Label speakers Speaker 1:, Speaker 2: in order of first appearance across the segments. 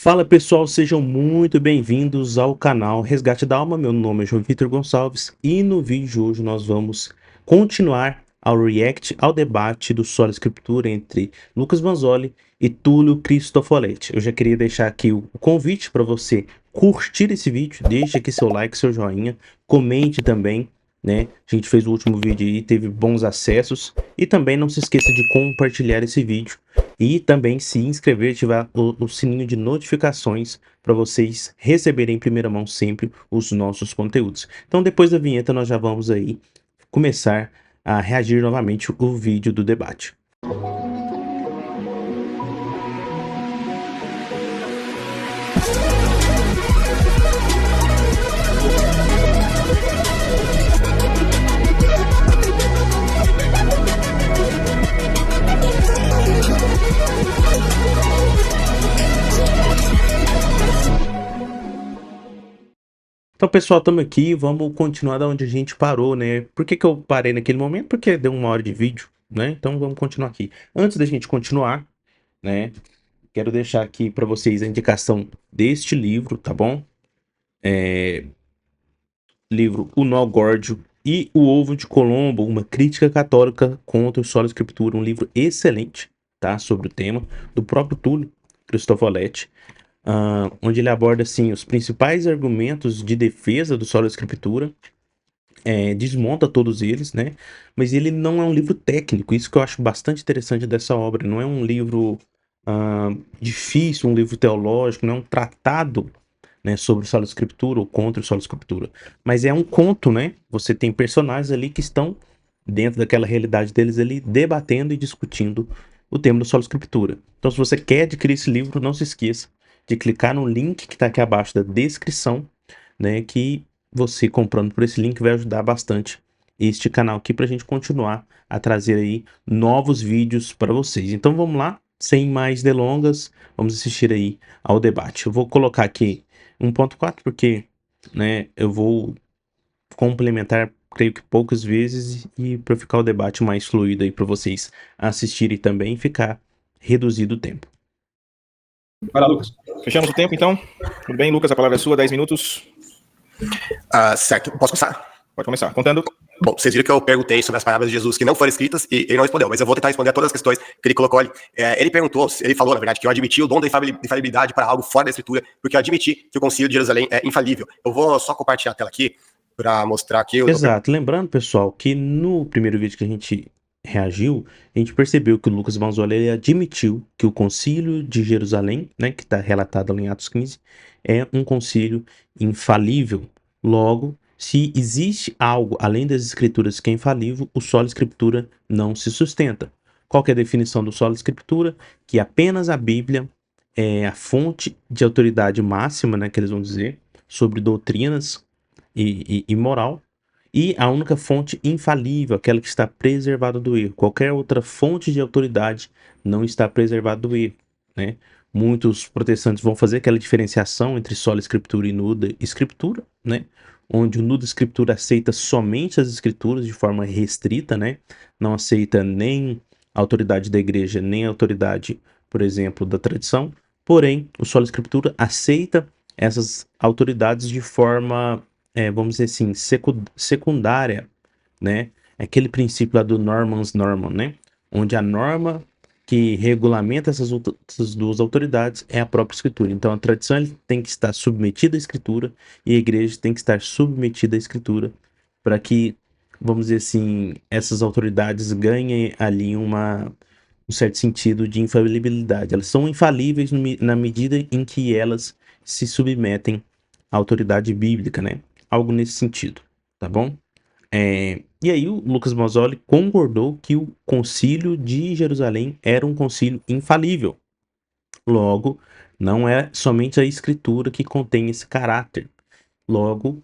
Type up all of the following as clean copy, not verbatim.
Speaker 1: Fala pessoal, sejam muito bem-vindos ao canal Resgate da Alma. Meu nome é João Vitor Gonçalves e no vídeo de hoje nós vamos continuar ao react ao debate do Sola Escritura entre Lucas Vanzolli e Túlio Cristofoletti. Eu já queria deixar aqui o convite para você curtir esse vídeo, deixe aqui seu like, seu joinha, comente também, né? A gente fez o último vídeo e teve bons acessos e também não se esqueça de compartilhar esse vídeo e também se inscrever e ativar o sininho de notificações para vocês receberem em primeira mão sempre os nossos conteúdos. Então depois da vinheta nós já vamos aí começar a reagir novamente o vídeo do debate. Então, pessoal, estamos aqui, vamos continuar da onde a gente parou, né? Por que eu parei naquele momento? Porque deu 1 hora de vídeo, né? Então, vamos continuar aqui. Antes da gente continuar, né? Quero deixar aqui para vocês a indicação deste livro, tá bom? Livro O Nó Górdio e O Ovo de Colombo, uma crítica católica contra o Sola Escritura, um livro excelente, tá? Sobre o tema, do próprio Túlio Cristofoletti. Onde ele aborda assim os principais argumentos de defesa do Sola Escritura, desmonta todos eles, né? Mas ele não é um livro técnico, isso que eu acho bastante interessante dessa obra. Não é um livro difícil, um livro teológico, não é um tratado, né, sobre o Sola Escritura ou contra o Sola Escritura, mas é um conto, né? Você tem personagens ali que estão dentro daquela realidade deles ali debatendo e discutindo o tema do Sola Escritura. Então, se você quer adquirir esse livro, não se esqueça de clicar no link que está aqui abaixo da descrição, né, que você comprando por esse link vai ajudar bastante este canal aqui para a gente continuar a trazer aí novos vídeos para vocês. Então vamos lá, sem mais delongas, vamos assistir aí ao debate. Eu vou colocar aqui 1.4 porque, né, eu vou complementar, creio que poucas vezes, e para ficar o debate mais fluido aí para vocês assistirem também e ficar reduzido o tempo.
Speaker 2: Vai lá, Lucas. Fechamos o tempo, então? Tudo bem, Lucas? A palavra é sua, 10 minutos.
Speaker 3: Certo, posso começar?
Speaker 2: Pode começar. Contando.
Speaker 3: Bom, vocês viram que eu perguntei sobre as palavras de Jesus que não foram escritas e ele não respondeu, mas eu vou tentar responder a todas as questões que ele colocou ali. Ele perguntou, ele falou, na verdade, que eu admiti o dom da infalibilidade para algo fora da Escritura, porque eu admiti que o Concílio de Jerusalém é infalível. Eu vou só compartilhar a tela aqui para mostrar aqui.
Speaker 1: Exato. Lembrando, pessoal, que no primeiro vídeo que a gente reagiu, a gente percebeu que o Lucas Vanzolli ele admitiu que o Concílio de Jerusalém, né, que está relatado ali em Atos 15, é um concílio infalível. Logo, se existe algo além das escrituras que é infalível, o Sola Escritura não se sustenta. Qual que é a definição do Sola Escritura? Que apenas a Bíblia é a fonte de autoridade máxima, né, que eles vão dizer, sobre doutrinas e moral, e a única fonte infalível, aquela que está preservada do erro. Qualquer outra fonte de autoridade não está preservada do erro, né? Muitos protestantes vão fazer aquela diferenciação entre sola escritura e nuda escritura, né? Onde o nuda escritura aceita somente as escrituras de forma restrita, né? Não aceita nem a autoridade da igreja, nem a autoridade, por exemplo, da tradição. Porém, o sola escritura aceita essas autoridades de forma, vamos dizer assim, secundária, né? Aquele princípio lá do Norman's Norman, né? Onde a norma que regulamenta essas duas autoridades é a própria escritura. Então a tradição tem que estar submetida à escritura e a igreja tem que estar submetida à escritura para que, vamos dizer assim, essas autoridades ganhem ali um certo sentido de infalibilidade. Elas são infalíveis na medida em que elas se submetem à autoridade bíblica, né? Algo nesse sentido, tá bom? E aí o Lucas Vanzolli concordou que o concílio de Jerusalém era um concílio infalível. Logo, não é somente a escritura que contém esse caráter. Logo,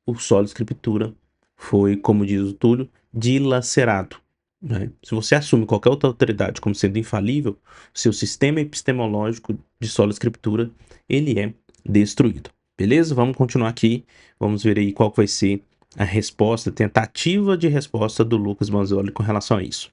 Speaker 1: o sola escritura foi, como diz o Túlio, dilacerado, né? Se você assume qualquer outra autoridade como sendo infalível, seu sistema epistemológico de sola escritura, ele é destruído. Beleza? Vamos continuar aqui. Vamos ver aí qual vai ser a resposta, a tentativa de resposta do Lucas Vanzolli com relação a isso.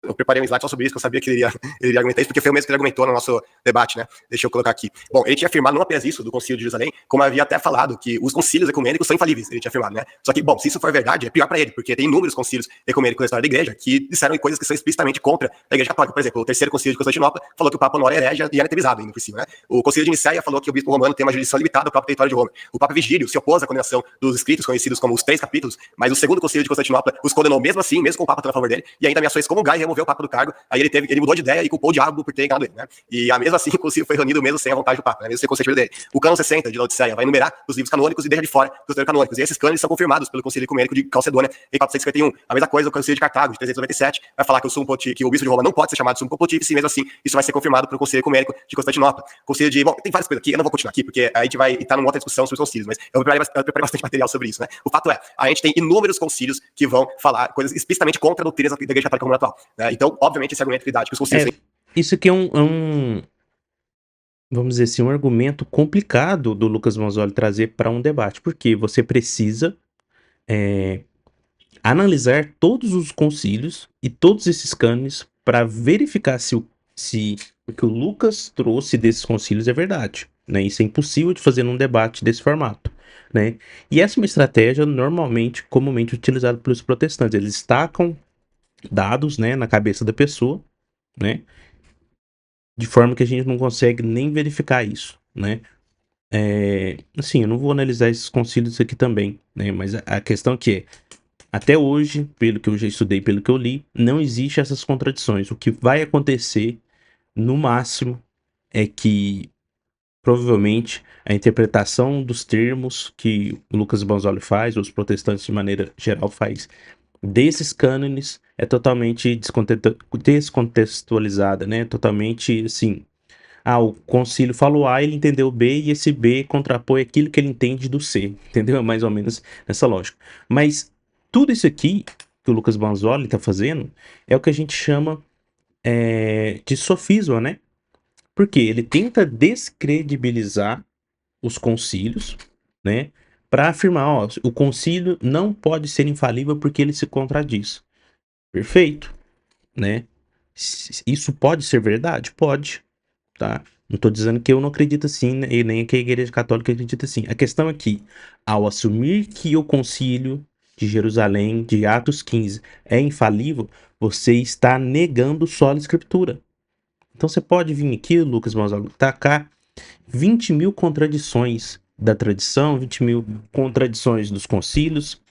Speaker 3: Eu preparei um slide só sobre isso, que eu sabia que ele iria argumentar isso, porque foi o mesmo que ele argumentou no nosso debate, né? Deixa eu colocar aqui. Bom, ele tinha afirmado não apenas isso do Concílio de Jerusalém, como havia até falado, que os concílios ecumênicos são infalíveis, ele tinha afirmado, né? Só que, bom, se isso for verdade, é pior para ele, porque tem inúmeros concílios ecumênicos na história da igreja que disseram coisas que são explicitamente contra a igreja católica. Por exemplo, o terceiro concílio de Constantinopla falou que o Papa Honório é herege e anatемizado ainda por cima, né? O concílio de Nicéia falou que o bispo romano tem uma jurisdição limitada ao próprio território de Roma. O Papa Vigílio se opôs à condenação dos escritos conhecidos como os 3 capítulos, mas o segundo concílio de Constantinopla os condenou mesmo assim, mesmo com o Papa estando a favor dele, e ainda ameaçou excomungar e remover o Papa do cargo. Aí ele mudou de ideia e culpou o diabo por ter enganado ele, né? E mesmo assim o concílio foi reunido mesmo sem a vontade do Papa, né? Mesmo sem o consentimento dele. O cânon 60 de Laodiceia vai enumerar os livros canônicos e deixa de fora os canônicos. E esses cânones são confirmados pelo Concílio Ecumênico de Calcedônia em 451. A mesma coisa o Concílio de Cartago de 397 vai falar que que o bispo de Roma não pode ser chamado de sumo pontífice, e mesmo assim isso vai ser confirmado pelo Concílio Ecumênico de Constantinopla. Concílio de... Bom, tem várias coisas aqui, eu não vou continuar aqui porque a gente vai estar numa outra discussão sobre os concílios, mas eu preparei bastante material sobre isso, né? O fato é, a gente tem inúmeros concílios que vão falar coisas explicitamente contra a doutrina da Igreja Católica Romana atual, né? Então, obviamente, esse argumento que dá de que os concílios...
Speaker 1: Isso aqui é vamos dizer assim, um argumento complicado do Lucas Manzolli trazer para um debate, porque você precisa analisar todos os concílios e todos esses cânones para verificar se o que o Lucas trouxe desses concílios é verdade, né? Isso é impossível de fazer num debate desse formato, né? E essa é uma estratégia comumente utilizada pelos protestantes. Eles destacam dados, né, na cabeça da pessoa, né? De forma que a gente não consegue nem verificar isso, né? Assim, eu não vou analisar esses concílios aqui também, né? Mas a questão que é, até hoje, pelo que eu já estudei, pelo que eu li, não existe essas contradições. O que vai acontecer, no máximo, é que provavelmente a interpretação dos termos que o Lucas Manzolli faz, ou os protestantes de maneira geral faz, desses cânones é totalmente descontextualizada, né? Totalmente assim. O concílio falou A, ele entendeu B, e esse B contrapõe aquilo que ele entende do C, entendeu? É mais ou menos nessa lógica. Mas tudo isso aqui que o Lucas Manzolli está fazendo é o que a gente chama de sofisma, né? Porque ele tenta descredibilizar os concílios, né? Para afirmar, o concílio não pode ser infalível porque ele se contradiz. Perfeito, né? Isso pode ser verdade? Pode, tá? Não estou dizendo que eu não acredito assim, né? E nem que a Igreja Católica acredita assim. A questão é que, ao assumir que o concílio de Jerusalém, de Atos 15, é infalível, você está negando sola escritura. Então você pode vir aqui, Lucas Manzolli, tacar 20 mil contradições da tradição, 20 mil contradições dos concílios,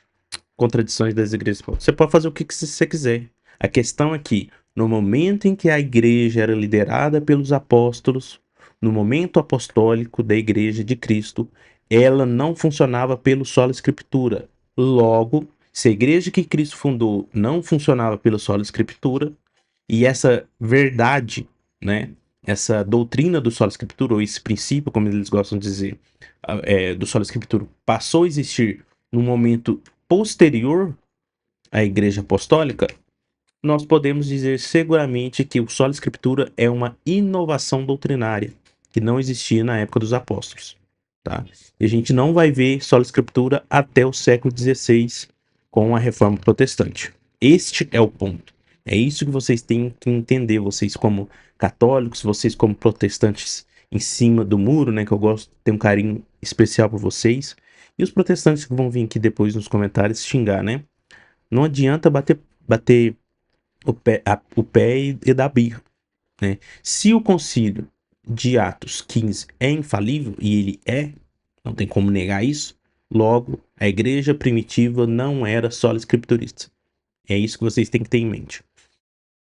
Speaker 1: contradições das igrejas. Você pode fazer o que você quiser. A questão é que, no momento em que a igreja era liderada pelos apóstolos, no momento apostólico da igreja de Cristo, ela não funcionava pelo sola escritura. Logo, se a igreja que Cristo fundou não funcionava pelo sola escritura, e essa verdade, né, essa doutrina do sola escritura, ou esse princípio, como eles gostam de dizer, do sola escritura, passou a existir no momento posterior à igreja apostólica, nós podemos dizer seguramente que o sola escritura é uma inovação doutrinária que não existia na época dos apóstolos, tá? E a gente não vai ver sola escritura até o século XVI com a reforma protestante. Este é o ponto. É isso que vocês têm que entender, vocês como católicos, vocês como protestantes em cima do muro, né, que eu gosto, tenho um carinho especial por vocês, e os protestantes que vão vir aqui depois nos comentários xingar, né? Não adianta bater o pé e dar birra, né? Se o concílio de Atos 15 é infalível, e ele não tem como negar isso, logo, a igreja primitiva não era sola escriturista. É isso que vocês têm que ter em mente.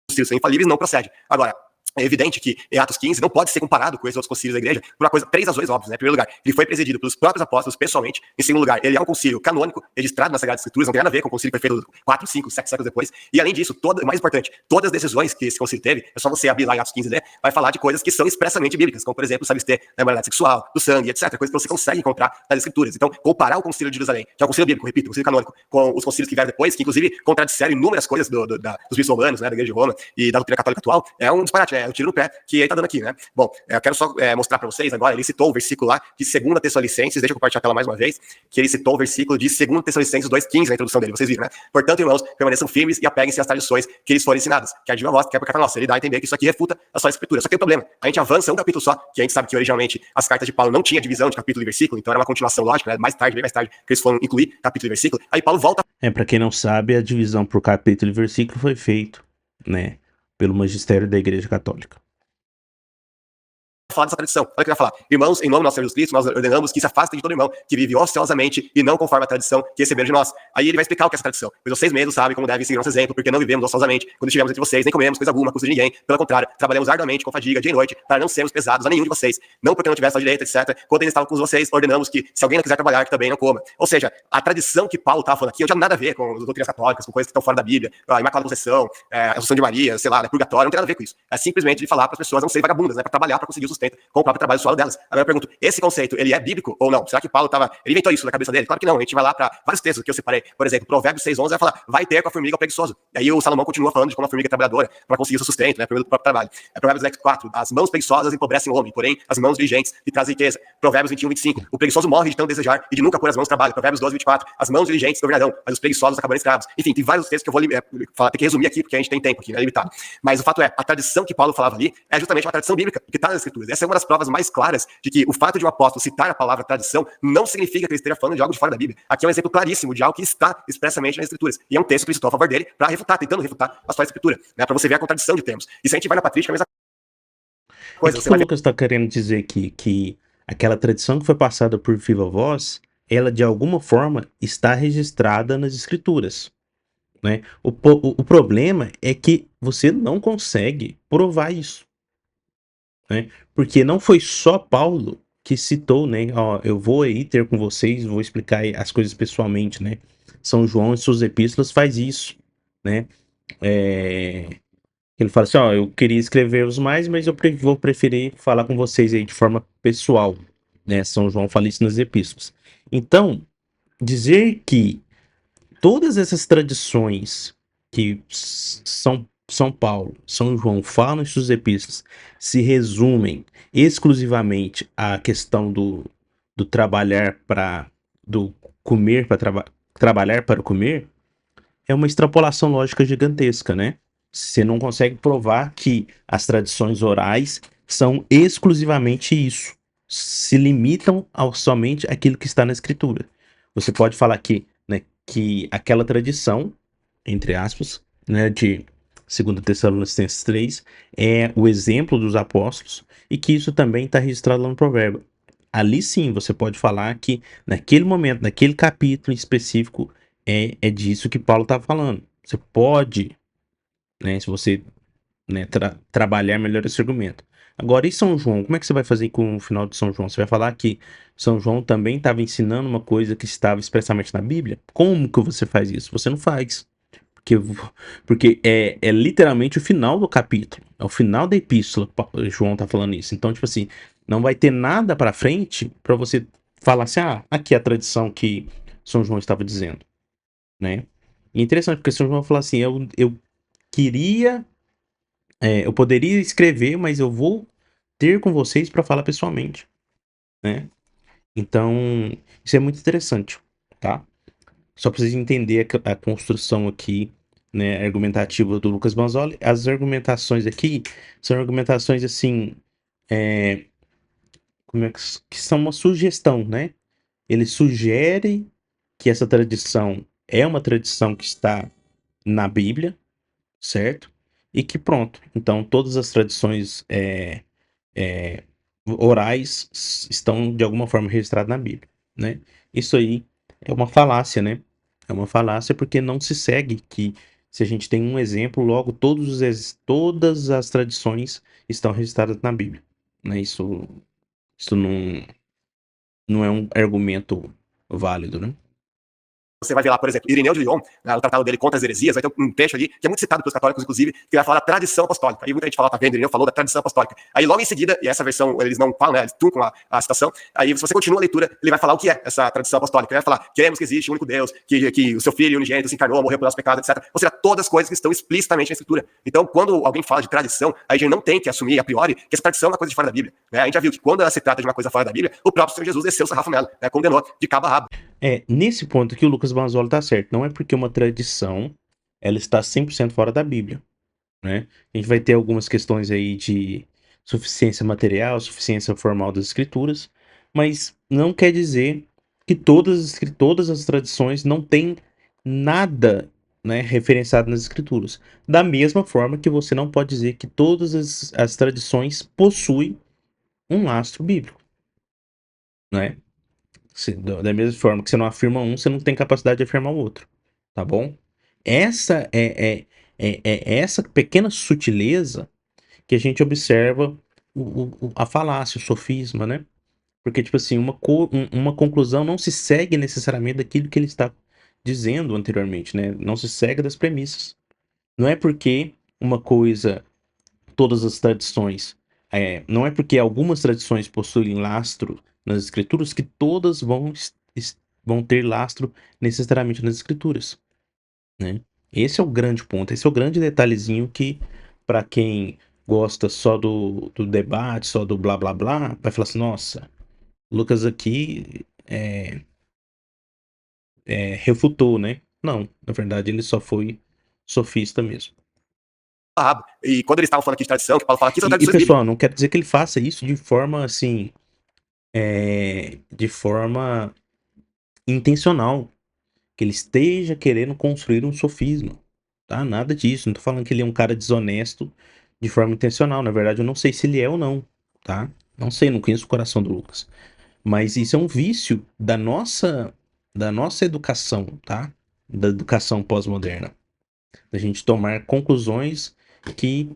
Speaker 3: Concílios são infalíveis, não procede. Agora, é evidente que Atos 15 não pode ser comparado com esses outros concílios da igreja por uma coisa, 3 razões óbvias, né? Em primeiro lugar, ele foi presidido pelos próprios apóstolos pessoalmente. Em segundo lugar, ele é um concílio canônico, registrado nas Sagradas Escrituras, não tem nada a ver com o concílio que foi feito 4, 5, 7 séculos depois. E além disso, o mais importante, todas as decisões que esse concílio teve, é só você abrir lá em Atos 15, né? Vai falar de coisas que são expressamente bíblicas, como por exemplo, se abster da moralidade sexual, do sangue, etc. Coisas que você consegue encontrar nas Escrituras. Então, comparar o concílio de Jerusalém, que é um concílio bíblico, repito, um concílio canônico, com os concílios que vieram depois, que inclusive contradisseram inúmeras coisas dos bispos romanos, né, da igreja de Roma e da doutrina católica atual, é um disparate, o tiro no pé que ele tá dando aqui, né? Bom, eu quero só mostrar para vocês agora, ele citou o versículo lá de 2 Tessalonicenses, deixa eu compartilhar a tela mais uma vez, que ele citou o versículo de 2 Tessalonicenses 2,15 na introdução dele, vocês viram, né? Portanto, irmãos, permaneçam firmes e apeguem-se às tradições que eles forem ensinadas, quer de uma voz, quer por carta nossa. Ele dá a entender que isso aqui refuta a sua escritura. Só que tem um problema, a gente avança um capítulo só, que a gente sabe que originalmente as cartas de Paulo não tinha divisão de capítulo e versículo, então era uma continuação lógica, né? Mais tarde, bem mais tarde, que eles foram incluir capítulo e versículo. Aí Paulo volta.
Speaker 1: Para quem não sabe, a divisão por capítulo e versículo foi feito, né, pelo magistério da Igreja Católica.
Speaker 3: Falar dessa tradição. Olha o que ele vai falar. Irmãos, em nome do nosso Senhor Jesus Cristo, nós ordenamos que se afastem de todo irmão que vive ociosamente e não conforme a tradição que receberam de nós. Aí ele vai explicar o que é essa tradição. Pois vocês mesmos sabem como devem seguir nosso exemplo, porque não vivemos ociosamente quando estivemos entre vocês, nem comemos coisa alguma a custa de ninguém. Pelo contrário, trabalhamos arduamente com fadiga, dia e noite, para não sermos pesados a nenhum de vocês. Não porque não tivesse a direita, etc. Quando eles estavam com vocês, ordenamos que, se alguém não quiser trabalhar, que também não coma. Ou seja, a tradição que Paulo estava falando aqui não tinha nada a ver com as doutrinas católicas, com coisas que estão fora da Bíblia, a Imaculada Conceição, a Assunção de Maria, sei lá, purgatório, não tem nada a ver com isso. É simplesmente de falar para as pessoas não serem vagabundas, né, para trabalhar, para conseguir o sustento com o próprio trabalho suado delas. Agora eu pergunto, esse conceito, ele é bíblico ou não? Será que Paulo ele inventou isso na cabeça dele? Claro que não, a gente vai lá para vários textos que eu separei. Por exemplo, Provérbios 6:11 vai falar, vai ter com a formiga o preguiçoso. E aí o Salomão continua falando de como a formiga é trabalhadora para conseguir o seu sustento, né, pelo próprio trabalho. Provérbios 10:4, as mãos preguiçosas empobrecem o homem, porém as mãos diligentes lhe trazem riqueza. Provérbios 21:25, o preguiçoso morre de tanto desejar e de nunca pôr as mãos no trabalho. Provérbios 12:24, as mãos diligentes governarão, mas os preguiçosos acabarão escravos. Enfim, tem vários textos que eu vou ter que resumir aqui, porque a gente tem tempo aqui, né, limitado. Mas o fato é, a tradição que Paulo falava ali é justamente uma tradição bíblica, que está nas Escrituras. Essa é uma das provas mais claras de que o fato de um apóstolo citar a palavra tradição não significa que ele esteja falando de algo de fora da Bíblia. Aqui é um exemplo claríssimo de algo que está expressamente nas Escrituras. E é um texto que ele citou a favor dele para refutar, tentando refutar a sua Escritura, né, para você ver a contradição de termos. E se a gente vai na patrística, é a mesma coisa.
Speaker 1: O que o Lucas está querendo dizer aqui? Que aquela tradição que foi passada por viva voz, ela de alguma forma está registrada nas Escrituras, né? O problema é que você não consegue provar isso, né? Porque não foi só Paulo que citou, né? Ó, eu vou aí ter com vocês, vou explicar as coisas pessoalmente, né? São João em suas epístolas faz isso, né? Ele fala assim, ó, eu queria escrever-os mais, mas eu vou preferir falar com vocês aí de forma pessoal, né? São João fala isso nas epístolas. Então, dizer que todas essas tradições que São Paulo, São João falam em suas epístolas se resumem exclusivamente à questão do trabalhar do comer para trabalhar para comer, é uma extrapolação lógica gigantesca, né? Você não consegue provar que as tradições orais são exclusivamente isso. Se limitam somente aquilo que está na escritura. Você pode falar que, né, que aquela tradição, entre aspas, né, de 2 Tessalonicenses 3, é o exemplo dos apóstolos e que isso também está registrado lá no provérbio. Ali sim, você pode falar que naquele momento, naquele capítulo específico, é disso que Paulo está falando. Você pode, né, se você, né, trabalhar melhor esse argumento. Agora, e São João? Como é que você vai fazer com o final de São João? Você vai falar que São João também estava ensinando uma coisa que estava expressamente na Bíblia? Como que você faz isso? Você não faz. Porque é literalmente o final do capítulo. É o final da epístola. João tá falando isso. Então, tipo assim, não vai ter nada para frente para você falar assim, ah, aqui é a tradição que São João estava dizendo, né? E é interessante, porque São João fala assim, eu queria, eu poderia escrever, mas eu vou ter com vocês para falar pessoalmente, né? Então, isso é muito interessante, tá? Só para vocês entenderem a construção aqui, né, argumentativa do Lucas Banzoli. As argumentações aqui são argumentações assim, como é que são uma sugestão, né? Ele sugere que essa tradição é uma tradição que está na Bíblia, certo? E que pronto. Então, todas as tradições orais estão de alguma forma registradas na Bíblia, né? Isso aí é uma falácia, né? É uma falácia porque não se segue que se a gente tem um exemplo, logo todas as tradições estão registradas na Bíblia, né? Isso não é um argumento válido, né?
Speaker 3: Você vai ver lá, por exemplo, Irineu de Lyon, né, o tratado dele contra as heresias, vai ter um trecho ali, que é muito citado pelos católicos, inclusive, que vai falar da tradição apostólica. Aí muita gente fala, tá vendo, Irineu falou da tradição apostólica. Aí logo em seguida, e essa versão eles não falam, né, eles truncam a citação, aí se você continua a leitura, ele vai falar o que é essa tradição apostólica. Ele vai falar, queremos que existe um único Deus, que o seu Filho unigênito se encarnou, morreu por nosso pecado, etc. Ou seja, todas as coisas que estão explicitamente na Escritura. Então, quando alguém fala de tradição, a gente não tem que assumir a priori que essa tradição é uma coisa de fora da Bíblia. Né? A gente já viu que quando ela se trata de uma coisa fora da Bíblia, o próprio Senhor Jesus desceu o sarrafo nela, né, condenou de cabo a rabo.
Speaker 1: Nesse ponto aqui o Lucas Banzoli tá certo. Não é porque uma tradição ela está 100% fora da Bíblia, né? A gente vai ter algumas questões aí de suficiência material, suficiência formal das escrituras, mas não quer dizer que todas as tradições não têm nada, né, referenciado nas escrituras. Da mesma forma que você não pode dizer que todas as tradições possuem um lastro bíblico, né? Da mesma forma que você não afirma um, você não tem capacidade de afirmar o outro, tá bom? Essa é essa pequena sutileza que a gente observa a falácia, o sofisma, né? Porque, tipo assim, uma conclusão não se segue necessariamente daquilo que ele está dizendo anteriormente, né? Não se segue das premissas. Não é porque uma coisa, todas as tradições, não é porque algumas tradições possuem lastro nas escrituras que todas vão ter lastro necessariamente nas escrituras, né? Esse é o grande ponto, esse é o grande detalhezinho que, para quem gosta só do debate, só do blá blá blá, vai falar assim, nossa, Lucas aqui refutou, né? Não, na verdade ele só foi sofista mesmo.
Speaker 3: E quando eles estavam falando aqui de tradição, que Paulo fala aqui são
Speaker 1: E
Speaker 3: tradições
Speaker 1: pessoal,
Speaker 3: bíblicas.
Speaker 1: não quero dizer que ele faça isso de forma assim, de forma intencional, que ele esteja querendo construir um sofisma, tá? Nada disso, não tô falando que ele é um cara desonesto de forma intencional, na verdade eu não sei se ele é ou não, tá? Não sei, não conheço o coração do Lucas. Mas isso é um vício da nossa educação, tá? Da educação pós-moderna. Da gente tomar conclusões que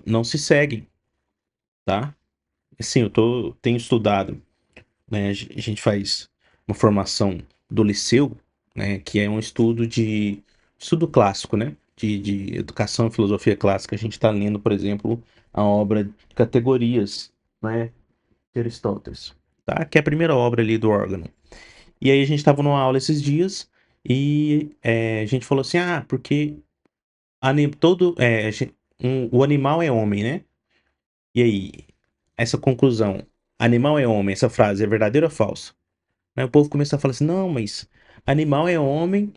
Speaker 1: não se seguem, tá? Assim, tenho estudado, né? A gente faz uma formação do liceu, né? Que é um estudo clássico, né? De educação e filosofia clássica. A gente está lendo, por exemplo, a obra Categorias, né? De Aristóteles, tá? Que é a primeira obra ali do órgão. E aí a gente estava numa aula esses dias e a gente falou assim, porque o animal é homem, né? E aí, essa conclusão, animal é homem, essa frase é verdadeira ou falsa? Aí o povo começou a falar assim, não, mas animal é homem,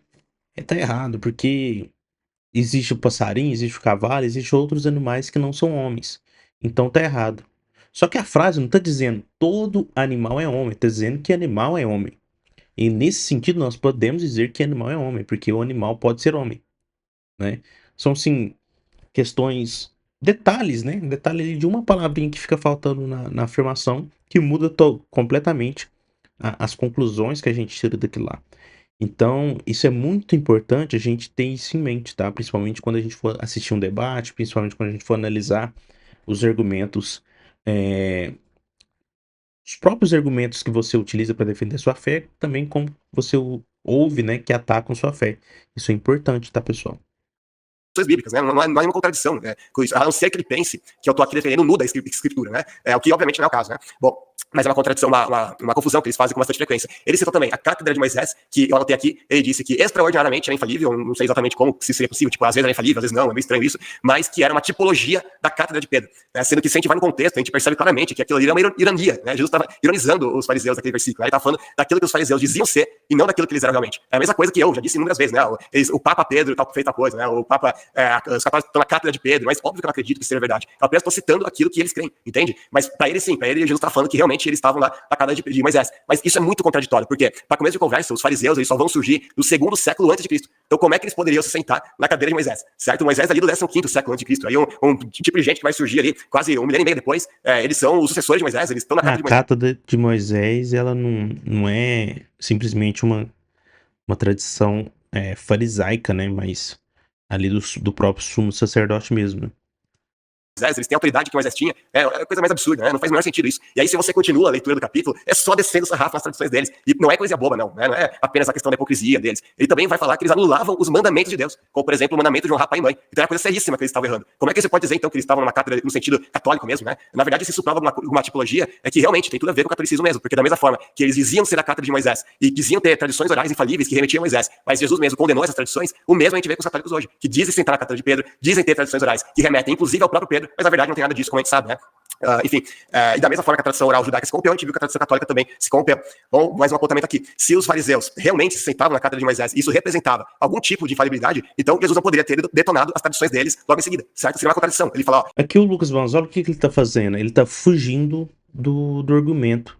Speaker 1: tá errado, porque existe o passarinho, existe o cavalo, existe outros animais que não são homens. Então tá errado. Só que a frase não tá dizendo todo animal é homem, tá dizendo que animal é homem. E nesse sentido nós podemos dizer que animal é homem, porque o animal pode ser homem, né? São sim questões, detalhes, né? Detalhe ali de uma palavrinha que fica faltando na afirmação que muda completamente as conclusões que a gente tira daquilo lá. Então, isso é muito importante a gente ter isso em mente, tá? Principalmente quando a gente for assistir um debate, principalmente quando a gente for analisar os argumentos, os próprios argumentos que você utiliza para defender sua fé, também como você ouve, né, que atacam sua fé. Isso é importante, tá, pessoal?
Speaker 3: Bíblicas, né? Não há nenhuma contradição, né, com isso, a não ser que ele pense que eu estou aqui defendendo o nu da escritura, né? O que obviamente não é o caso, né? Bom, mas é uma contradição, uma confusão que eles fazem com bastante frequência. Ele citou também a cátedra de Moisés, que eu anotei aqui, ele disse que extraordinariamente era infalível, não sei exatamente como, se seria possível, tipo, às vezes era infalível, às vezes não, é meio estranho isso, mas que era uma tipologia da cátedra de Pedro, né? Sendo que se a gente vai no contexto, a gente percebe claramente que aquilo ali era uma ironia, né? Jesus estava ironizando os fariseus naquele versículo, né? Ele estava falando daquilo que os fariseus diziam ser e não daquilo que eles eram realmente. É a mesma coisa que eu já disse inúmeras vezes, né? O Papa Pedro fez tal coisa, né? O Papa, os católicos estão na cátedra de Pedro, mas óbvio que eu não acredito que seja verdade. Eu apenas estou citando aquilo que eles creem, entende? Mas para ele sim, para ele Jesus está falando que realmente eles estavam lá na cátedra de Moisés. Mas isso é muito contraditório, porque para começo de conversa, os fariseus eles só vão surgir no segundo século antes de Cristo. Então como é que eles poderiam se sentar na cadeira de Moisés? Certo? Moisés ali do 15º século antes de Cristo. Aí um tipo de gente que vai surgir ali quase 1 milênio e meio depois, eles são os sucessores de Moisés, eles estão na cátedra de Moisés.
Speaker 1: A cátedra de Moisés, ela não é simplesmente uma tradição farisaica, né? Mas ali do próprio sumo sacerdote mesmo, né?
Speaker 3: Moisés, eles têm a autoridade que Moisés tinha, é a coisa mais absurda, né? Não faz o menor sentido isso. E aí, se você continua a leitura do capítulo, é só descendo o sarrafo nas tradições deles. E não é coisa boba, não, né? Não é apenas a questão da hipocrisia deles. Ele também vai falar que eles anulavam os mandamentos de Deus, como, por exemplo, o mandamento de honrar pai e mãe. Então é uma coisa seríssima que eles estavam errando. Como é que você pode dizer, então, que eles estavam numa cátedra no sentido católico mesmo, né? Na verdade, se isso prova uma tipologia, é que realmente tem tudo a ver com o catolicismo mesmo, porque da mesma forma que eles diziam ser a cátedra de Moisés e diziam ter tradições orais infalíveis que remetiam a Moisés, mas Jesus mesmo condenou essas tradições, o mesmo a gente vê com os católicos hoje, que dizem sentar na cátedra de Pedro, dizem ter tradições orais que remetem, inclusive, ao próprio Pedro, mas na verdade não tem nada disso, como a gente sabe, né? Enfim, e da mesma forma que a tradição oral judaica se corrompeu, a gente viu que a tradição católica também se corrompeu. Bom, mais um apontamento aqui. Se os fariseus realmente se sentavam na cátedra de Moisés e isso representava algum tipo de infalibilidade, então Jesus não poderia ter detonado as tradições deles logo em seguida, certo? Seria uma contradição. Ele fala, ó...
Speaker 1: Aqui o Lucas Vanzoli, o que ele está fazendo? Ele está fugindo do argumento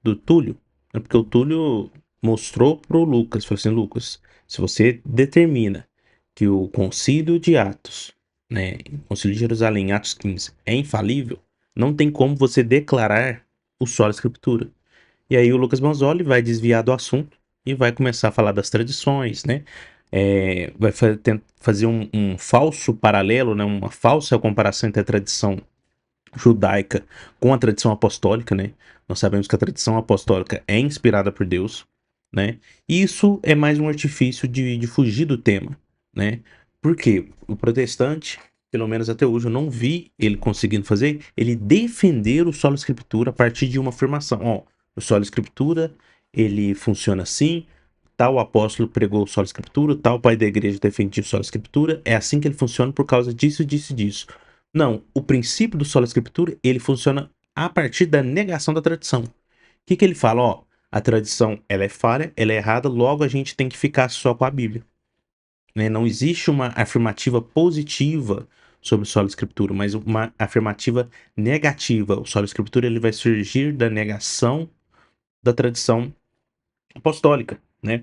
Speaker 1: do Túlio, né? Porque o Túlio mostrou pro Lucas, falou assim, Lucas, se você determina que o concílio de Atos, né, o concílio de Jerusalém, Atos 15, é infalível, não tem como você declarar o sola escritura. E aí o Lucas Vanzoli vai desviar do assunto e vai começar a falar das tradições, né? Vai fazer um falso paralelo, né? Uma falsa comparação entre a tradição judaica com a tradição apostólica, né? Nós sabemos que a tradição apostólica é inspirada por Deus, né? E isso é mais um artifício de fugir do tema, né? Porque o protestante, pelo menos até hoje, eu não vi ele conseguindo fazer, ele defender o sola escritura a partir de uma afirmação. Ó, o sola escritura, ele funciona assim, tal apóstolo pregou o sola escritura, tal pai da igreja defendia o sola escritura, é assim que ele funciona por causa disso, disso e disso. Não, o princípio do sola escritura, ele funciona a partir da negação da tradição. O que ele fala? Ó, a tradição, ela é falha, ela é errada, logo a gente tem que ficar só com a Bíblia. Né? Não existe uma afirmativa positiva sobre o sola escritura, mas uma afirmativa negativa. O sola escritura, ele vai surgir da negação da tradição apostólica, né?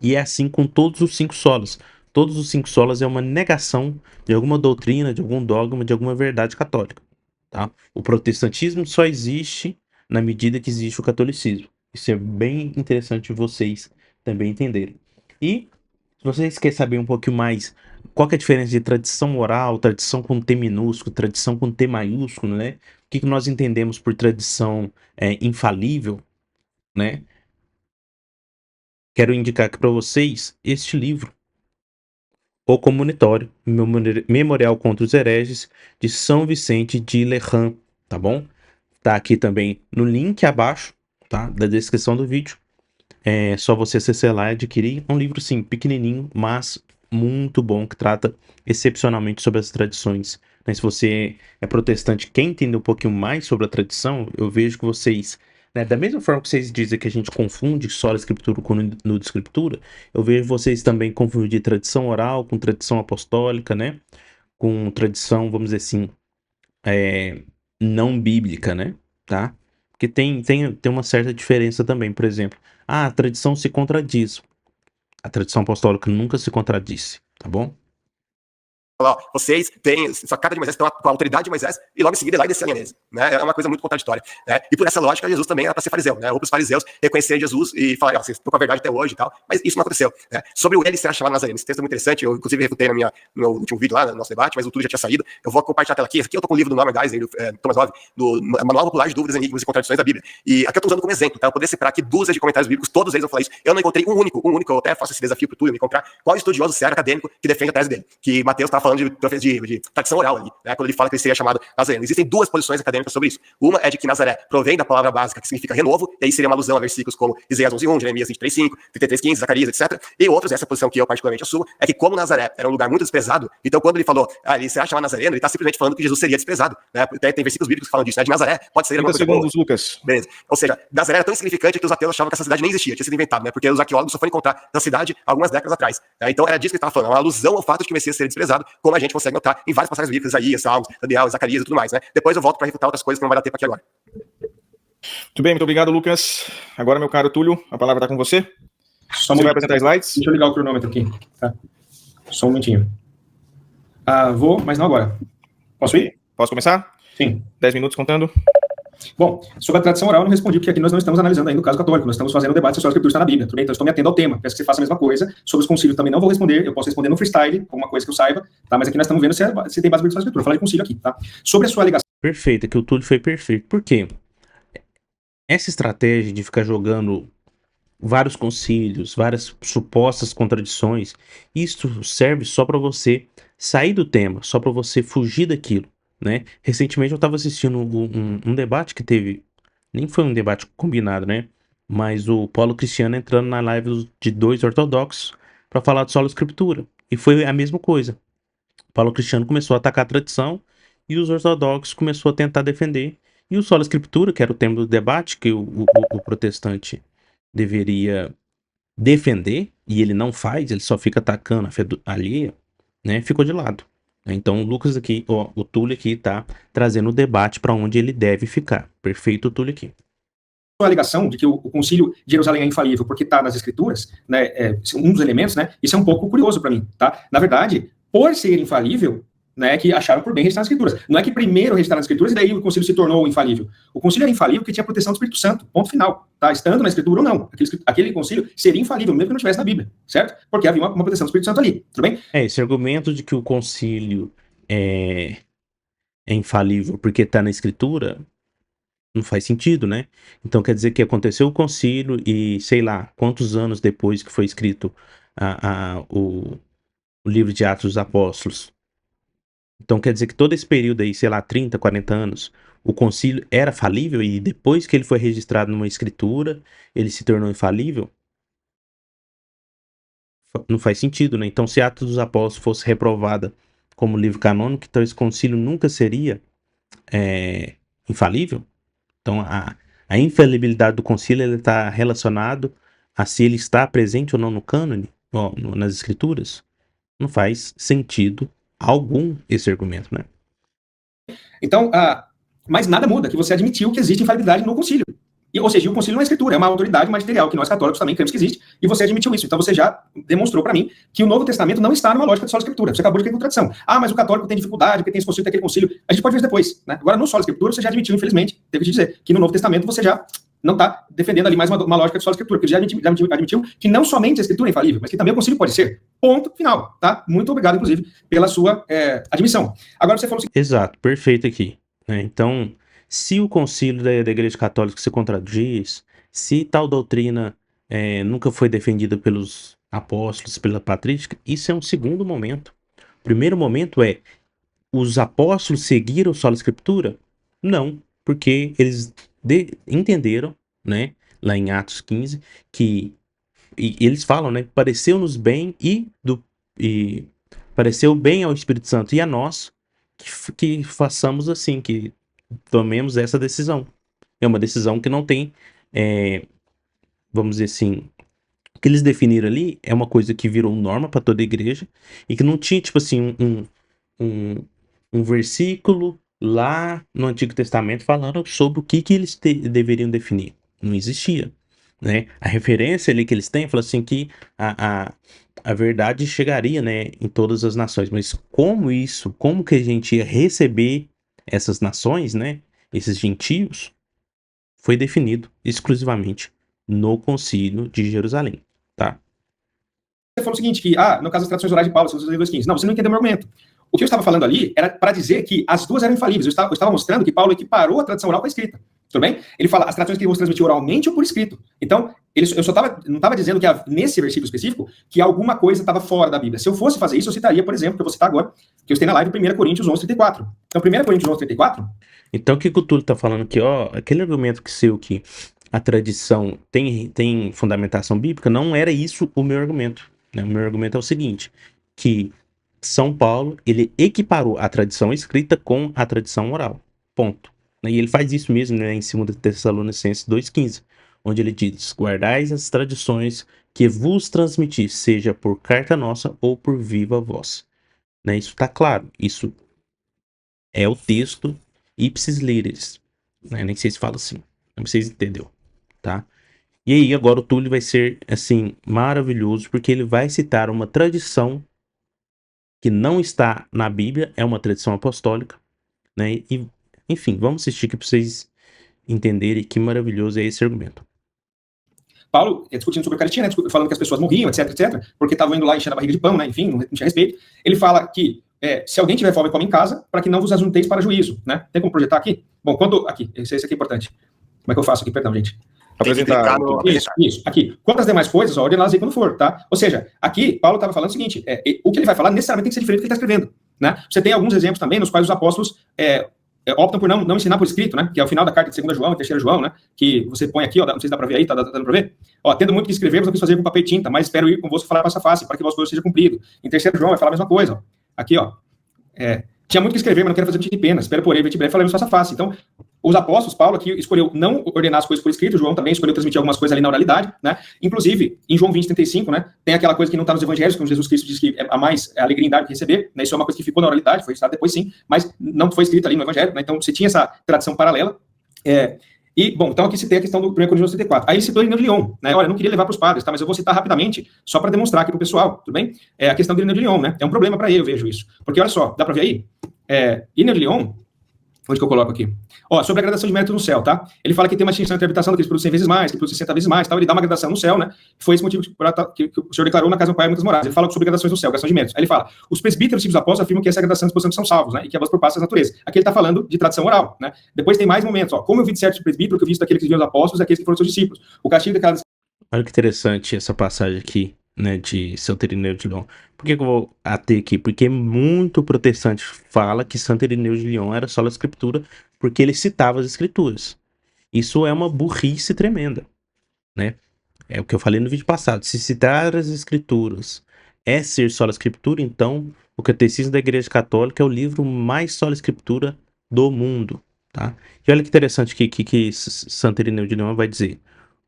Speaker 1: E é assim com todos os 5 solas. Todos os 5 solas é uma negação de alguma doutrina, de algum dogma, de alguma verdade católica. Tá? O protestantismo só existe na medida que existe o catolicismo. Isso é bem interessante vocês também entenderem. E se vocês querem saber um pouquinho mais qual que é a diferença de tradição oral, tradição com T minúsculo, tradição com T maiúsculo, né? O que nós entendemos por tradição infalível, né? Quero indicar aqui para vocês este livro, O Comunitório, Memorial contra os Hereges, de São Vicente de Lerran, tá bom? Tá aqui também no link abaixo, tá? Da descrição do vídeo. É só você acessar lá e adquirir. É um livro, sim, pequenininho, mas muito bom, que trata excepcionalmente sobre as tradições. Né? Se você é protestante, quer entender um pouquinho mais sobre a tradição, eu vejo que vocês... Né, da mesma forma que vocês dizem que a gente confunde sola escritura com nuda escritura, eu vejo vocês também confundir tradição oral com tradição apostólica, né? Com tradição, vamos dizer assim, não bíblica, né? Tá? Porque tem uma certa diferença também. Por exemplo, a tradição se contradiz. A tradição apostólica nunca se contradisse, tá bom?
Speaker 3: Ó, vocês têm sua carta de Moisés, estão com a autoridade de Moisés, e logo em seguida lá e descer neles, né? É uma coisa muito contraditória, né? E por essa lógica, Jesus também era para ser fariseu, né? Ou para os fariseus reconhecerem Jesus e falar, ó, vocês estão com a verdade até hoje e tal, mas isso não aconteceu, né? Sobre o ele ser chamado Nazareno, esse texto é muito interessante, eu inclusive refutei no meu último vídeo lá, no nosso debate, mas o tudo já tinha saído, eu vou compartilhar a tela aqui, aqui eu tô com o livro do Norman Geisler, do Thomas Love, do Manual Popular de Dúvidas, Enigmas e Contradições da Bíblia, e aqui eu tô usando como exemplo, tá? Eu poderia separar aqui dúzias de comentários bíblicos, todos eles vão falar isso, eu não encontrei um único, eu até faço esse desafio pro Túlio, me encontrar qual estudioso sério acadêmico que defende a tese dele, que Mateus estava falando de tradição oral ali, né, quando ele fala que ele seria chamado Nazareno. Existem 2 posições acadêmicas sobre isso. Uma é de que Nazaré provém da palavra básica que significa renovo, e aí seria uma alusão a versículos como Isaías 11:1, Jeremias 23:5, 33:15, Zacarias, etc. E outros, essa posição que eu particularmente assumo, é que como Nazaré era um lugar muito desprezado, então quando ele falou, ele será chamado Nazareno, ele está simplesmente falando que Jesus seria desprezado, né? Tem versículos bíblicos que falam disso, né? De Nazaré pode ser uma coisa
Speaker 2: segundos, boa. Lucas.
Speaker 3: Beleza. Ou seja, Nazaré era tão insignificante que os ateus achavam que essa cidade nem existia, tinha sido inventado, né? Porque os arqueólogos só foram encontrar na cidade algumas décadas atrás, né? Então era disso que ele estava falando, uma alusão ao fato de que o Messias seria desprezado, como a gente consegue notar em várias passagens bíblicas, Isaías, Salmos, Daniel, Zacarias e tudo mais, né? Depois eu volto para refutar outras coisas que não vai dar tempo aqui agora.
Speaker 2: Muito bem, muito obrigado, Lucas. Agora, meu caro Túlio, a palavra está com você.
Speaker 4: Só
Speaker 2: você vai apresentar slides?
Speaker 4: Deixa eu ligar o cronômetro aqui, tá? Só um momentinho. Vou, mas não agora. Posso ir?
Speaker 2: Posso começar?
Speaker 4: Sim.
Speaker 2: 10 minutos contando.
Speaker 4: Bom, sobre a tradição oral eu não respondi, porque aqui nós não estamos analisando ainda o caso católico, nós estamos fazendo um debate se a Escritura está na Bíblia, tudo bem? Então eu estou me atendo ao tema, peço que você faça a mesma coisa. Sobre os concílios também não vou responder, eu posso responder no freestyle, alguma coisa que eu saiba, tá? Mas aqui nós estamos vendo se tem base bíblica na Escritura, falar de concílio aqui, tá? Sobre a sua alegação.
Speaker 1: Perfeito, que o Túlio foi perfeito. Por quê? Essa estratégia de ficar jogando vários concílios, várias supostas contradições, isso serve só para você sair do tema, só para você fugir daquilo, né? Recentemente eu estava assistindo um debate que teve, nem foi um debate combinado, né? Mas o Paulo Cristiano entrando na live de dois ortodoxos para falar de sola escritura. E foi a mesma coisa. O Paulo Cristiano começou a atacar a tradição e os ortodoxos começou a tentar defender. E o sola escritura, que era o tema do debate, que o protestante deveria defender, e ele não faz, ele só fica atacando a fé alheia, né? Ficou de lado. Então o Lucas aqui, ó, o Túlio aqui tá trazendo o debate para onde ele deve ficar. Perfeito, o Túlio aqui.
Speaker 4: A alegação de que o concílio de Jerusalém é infalível porque está nas escrituras, né, um dos elementos, né, isso é um pouco curioso para mim, tá? Na verdade, por ser infalível, né, que acharam por bem registrar nas escrituras. Não é que primeiro registraram nas escrituras e daí o concílio se tornou infalível. O concílio era infalível porque tinha proteção do Espírito Santo, ponto final, tá? Estando na escritura ou não. Aquele concílio seria infalível, mesmo que não estivesse na Bíblia, certo? Porque havia uma proteção do Espírito Santo ali, tudo bem?
Speaker 1: Esse argumento de que o concílio é infalível porque está na escritura não faz sentido, né? Então quer dizer que aconteceu o concílio e sei lá quantos anos depois que foi escrito o livro de Atos dos Apóstolos. Então quer dizer que todo esse período aí, sei lá, 30, 40 anos, o concílio era falível e depois que ele foi registrado numa escritura, ele se tornou infalível? Não faz sentido, né? Então se Atos dos Apóstolos fosse reprovada como livro canônico, então esse concílio nunca seria infalível? Então, a infalibilidade do concílio está relacionado a se ele está presente ou não no cânone, nas escrituras. Não faz sentido algum esse argumento, né?
Speaker 4: Então, mas nada muda, que você admitiu que existe infalibilidade no concílio. Ou seja, o concílio não é escritura, é uma autoridade magisterial, que nós católicos também cremos que existe, e você admitiu isso. Então você já demonstrou para mim que o Novo Testamento não está numa lógica de sola escritura. Você acabou de ter contradição. Mas o católico tem dificuldade, porque tem esse concílio, tem aquele concílio. A gente pode ver isso depois, né? Agora, no sola escritura, você já admitiu, infelizmente, teve que te dizer, que no Novo Testamento você já não está defendendo ali mais uma lógica de sola escritura, porque você já admitiu que não somente a escritura é infalível, mas que também o concílio pode ser. Ponto final, tá? Muito obrigado, inclusive, pela sua admissão. Agora você falou o seguinte...
Speaker 1: Exato, perfeito aqui. Então, se o concílio da Igreja Católica se contradiz, se tal doutrina nunca foi defendida pelos apóstolos, pela patrística, isso é um segundo momento. O primeiro momento é, os apóstolos seguiram sola escritura? Não, porque eles entenderam, né, lá em Atos 15, que eles falam, né, pareceu-nos bem e pareceu bem ao Espírito Santo e a nós que façamos assim, que tomemos essa decisão. É uma decisão que não tem, vamos dizer assim, o que eles definiram ali é uma coisa que virou norma para toda a igreja e que não tinha, tipo assim, um versículo lá no Antigo Testamento falando sobre o que eles deveriam definir. Não existia, né? A referência ali que eles têm fala assim que a verdade chegaria, né, em todas as nações, mas como que a gente ia receber essas nações, né, esses gentios, foi definido exclusivamente no Concílio de Jerusalém, tá?
Speaker 4: Você falou o seguinte, que, no caso das traduções orais de Paulo, 2:15. Não, você não entendeu o meu argumento. O que eu estava falando ali era para dizer que as duas eram infalíveis. Eu estava mostrando que Paulo equiparou a tradição oral com a escrita. Tudo bem? Ele fala as tradições que vos transmitiu oralmente ou por escrito. Então, eu não estava dizendo que nesse versículo específico que alguma coisa estava fora da Bíblia. Se eu fosse fazer isso, eu citaria, por exemplo, que eu vou citar agora, que eu citei na live 1 Coríntios 11:34. Então, 1 Coríntios 11:34.
Speaker 1: Então, o que o Túlio está falando aqui, aquele argumento que a tradição tem fundamentação bíblica, não era isso o meu argumento. Né? O meu argumento é o seguinte, que São Paulo, ele equiparou a tradição escrita com a tradição oral. Ponto. E ele faz isso mesmo, né, em 2 Tessalonicenses 2:15, onde ele diz, guardais as tradições que vos transmiti, seja por carta nossa ou por viva voz. Né, isso está claro, isso é o texto ipsis literis. Né, nem sei se fala assim, não sei se entendeu, tá? E aí agora o Túlio vai ser, assim, maravilhoso, porque ele vai citar uma tradição que não está na Bíblia, é uma tradição apostólica, né, e enfim, vamos assistir aqui para vocês entenderem que maravilhoso é esse argumento.
Speaker 4: Paulo, discutindo sobre a Eucaristia, né, falando que as pessoas morriam, etc, etc, porque estavam indo lá enchendo a barriga de pão, né, enfim, não tinha respeito. Ele fala que se alguém tiver fome, come em casa, para que não vos ajunteis para juízo, né? Tem como projetar aqui? Bom, aqui, esse aqui é importante. Como é que eu faço aqui? Perdão, gente.
Speaker 2: Apresentar.
Speaker 4: Isso, aqui. Quantas demais coisas, ordená-las aí quando for, tá? Ou seja, aqui, Paulo estava falando o seguinte, o que ele vai falar necessariamente tem que ser diferente do que ele está escrevendo, né? Você tem alguns exemplos também nos quais os apóstolos optam por não ensinar por escrito, né? Que é o final da carta de 2 João e 3 João, né? Que você põe aqui, ó, não sei se dá para ver aí, tá dando para ver? Ó, tendo muito que escrever, não quis fazer com papel e tinta, mas espero ir convosco falar face a face, para que o vosso coisa seja cumprido. Em 3 João vai falar a mesma coisa, ó. Aqui, ó. Tinha muito que escrever, mas não quero fazer de pena. Espero, porém, ver-te breve, falaremos face a face. Então, os apóstolos, Paulo aqui escolheu não ordenar as coisas por escrito, João também escolheu transmitir algumas coisas ali na oralidade, né? Inclusive, em João 20:35, né? Tem aquela coisa que não está nos evangelhos, como Jesus Cristo diz que é a mais alegria em dar que receber, né? Isso é uma coisa que ficou na oralidade, foi estudado depois sim, mas não foi escrito ali no evangelho, né? Então, você tinha essa tradição paralela. E, bom, então aqui citei a questão do 1 Coríntios 34. Aí ele citou a Irineu de Lyon, né? Olha, eu não queria levar para os padres, tá? Mas eu vou citar rapidamente, só para demonstrar aqui para o pessoal, tudo bem? A questão do Irineu de Lyon, né? É um problema para ele, eu vejo isso. Porque, olha só, dá para ver aí? Irineu de Lyon, onde que eu coloco aqui? Ó, sobre a gradação de mérito no céu, tá? Ele fala que tem uma distinção entre a habitação daqueles que produzem 100 vezes mais, que produzem 60 vezes mais, tal. Ele dá uma gradação no céu, né? Foi esse motivo que o senhor declarou na casa do Pai muitas moradas. Ele fala sobre gradações no céu, gradação de méritos. Aí ele fala, os presbíteros e os apóstolos afirmam que essa gradação de disposição que são salvos, né? E que a voz por passa a natureza. Aqui ele está falando de tradição oral, né? Depois tem mais momentos, ó. Como eu vi de certos presbíteros, que eu vi daqueles que viam os apóstolos e aqueles que foram seus discípulos. O castigo daquela...
Speaker 1: Olha que interessante essa passagem aqui, né, de Santo Irineu de Lyon. Por que eu vou ater aqui? Porque muito protestante fala que Santo Irineu de Lyon era só a escritura, porque ele citava as escrituras. Isso é uma burrice tremenda, né? É o que eu falei no vídeo passado. Se citar as escrituras é ser só a escritura, então o Catecismo da Igreja Católica é o livro mais só a escritura do mundo, tá? E olha que interessante que Santo Irineu de Lyon vai dizer.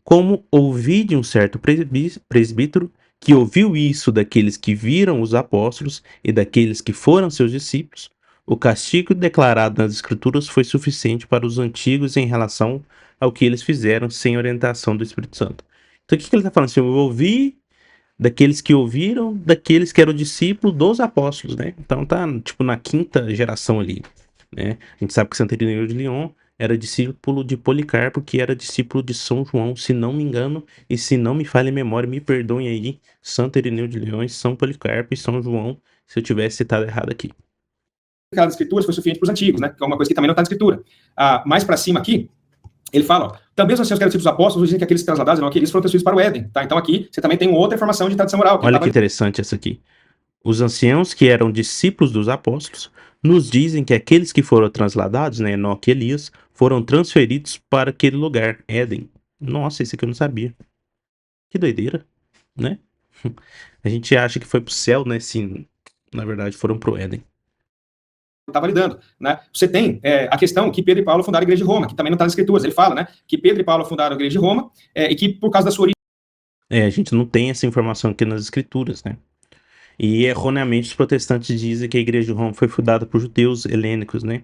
Speaker 1: Como ouvi de um certo presbítero que ouviu isso daqueles que viram os apóstolos e daqueles que foram seus discípulos, o castigo declarado nas escrituras foi suficiente para os antigos em relação ao que eles fizeram sem orientação do Espírito Santo. Então o que ele está falando? Assim, eu ouvi daqueles que ouviram, daqueles que eram discípulos dos apóstolos, né? Então tá tipo na 5ª geração ali, né? A gente sabe que Santo Irineu de Lyon era discípulo de Policarpo, que era discípulo de São João, se não me engano, e se não me falha a memória, me perdoem aí, Santo Irineu de Lyon, São Policarpo e São João, se eu tivesse citado errado aqui.
Speaker 4: Aquelas escrituras foi suficiente para os antigos, né? Que é uma coisa que também não está na escritura. Mais para cima aqui, ele fala, ó, também os anciãos que eram discípulos dos apóstolos dizem que aqueles transladados eram aqueles que foram transferidos para o Éden, tá? Então aqui você também tem outra informação de tradição oral.
Speaker 1: Olha que interessante essa aqui. Os anciãos que eram discípulos dos apóstolos nos dizem que aqueles que foram transladados, né, Enoque e Elias, foram transferidos para aquele lugar, Éden. Nossa, isso aqui eu não sabia. Que doideira, né? A gente acha que foi pro céu, né? Sim, na verdade foram pro Éden.
Speaker 4: Está validando, né? Você tem a questão que Pedro e Paulo fundaram a igreja de Roma, que também não está nas escrituras. Ele fala, né, que Pedro e Paulo fundaram a igreja de Roma e que por causa da sua origem...
Speaker 1: A gente não tem essa informação aqui nas escrituras, né? E erroneamente os protestantes dizem que a igreja de Roma foi fundada por judeus helênicos, né?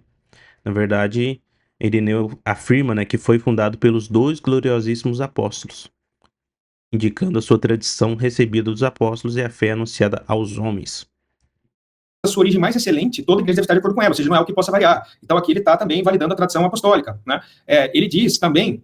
Speaker 1: Na verdade, Irineu afirma, né, que foi fundado pelos 2 gloriosíssimos apóstolos, indicando a sua tradição recebida dos apóstolos e a fé anunciada aos homens.
Speaker 4: A sua origem mais excelente, toda igreja deve estar de acordo com ela, ou seja, não é algo que possa variar. Então aqui ele está também validando a tradição apostólica, né? Ele diz também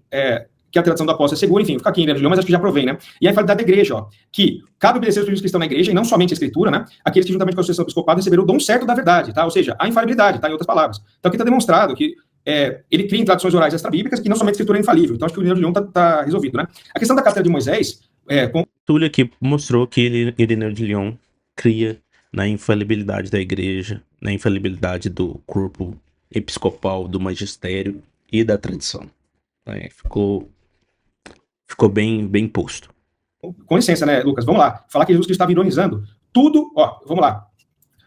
Speaker 4: que a tradição do apóstolo é segura, enfim, fica aqui em Irineu, mas acho que já provei, né? E a infalibilidade da igreja, ó, que cabe obedecer os princípios que estão na igreja, e não somente a escritura, né? Aqueles que juntamente com a sucessão episcopal receberam o dom certo da verdade, tá? Ou seja, a infalibilidade, tá? Em outras palavras. Então aqui está demonstrado que ele cria em tradições orais extrabíblicas que não somente a escritura é infalível. Então acho que o Irineu de Lyon tá resolvido, né? A questão da cátedra de Moisés...
Speaker 1: Túlio aqui mostrou que Irineu de Lyon cria na infalibilidade da igreja, na infalibilidade do corpo episcopal, do magistério e da tradição. Ficou bem posto.
Speaker 4: Com licença, né, Lucas? Vamos lá. Falar que Jesus Cristo estava ironizando tudo, ó, vamos lá.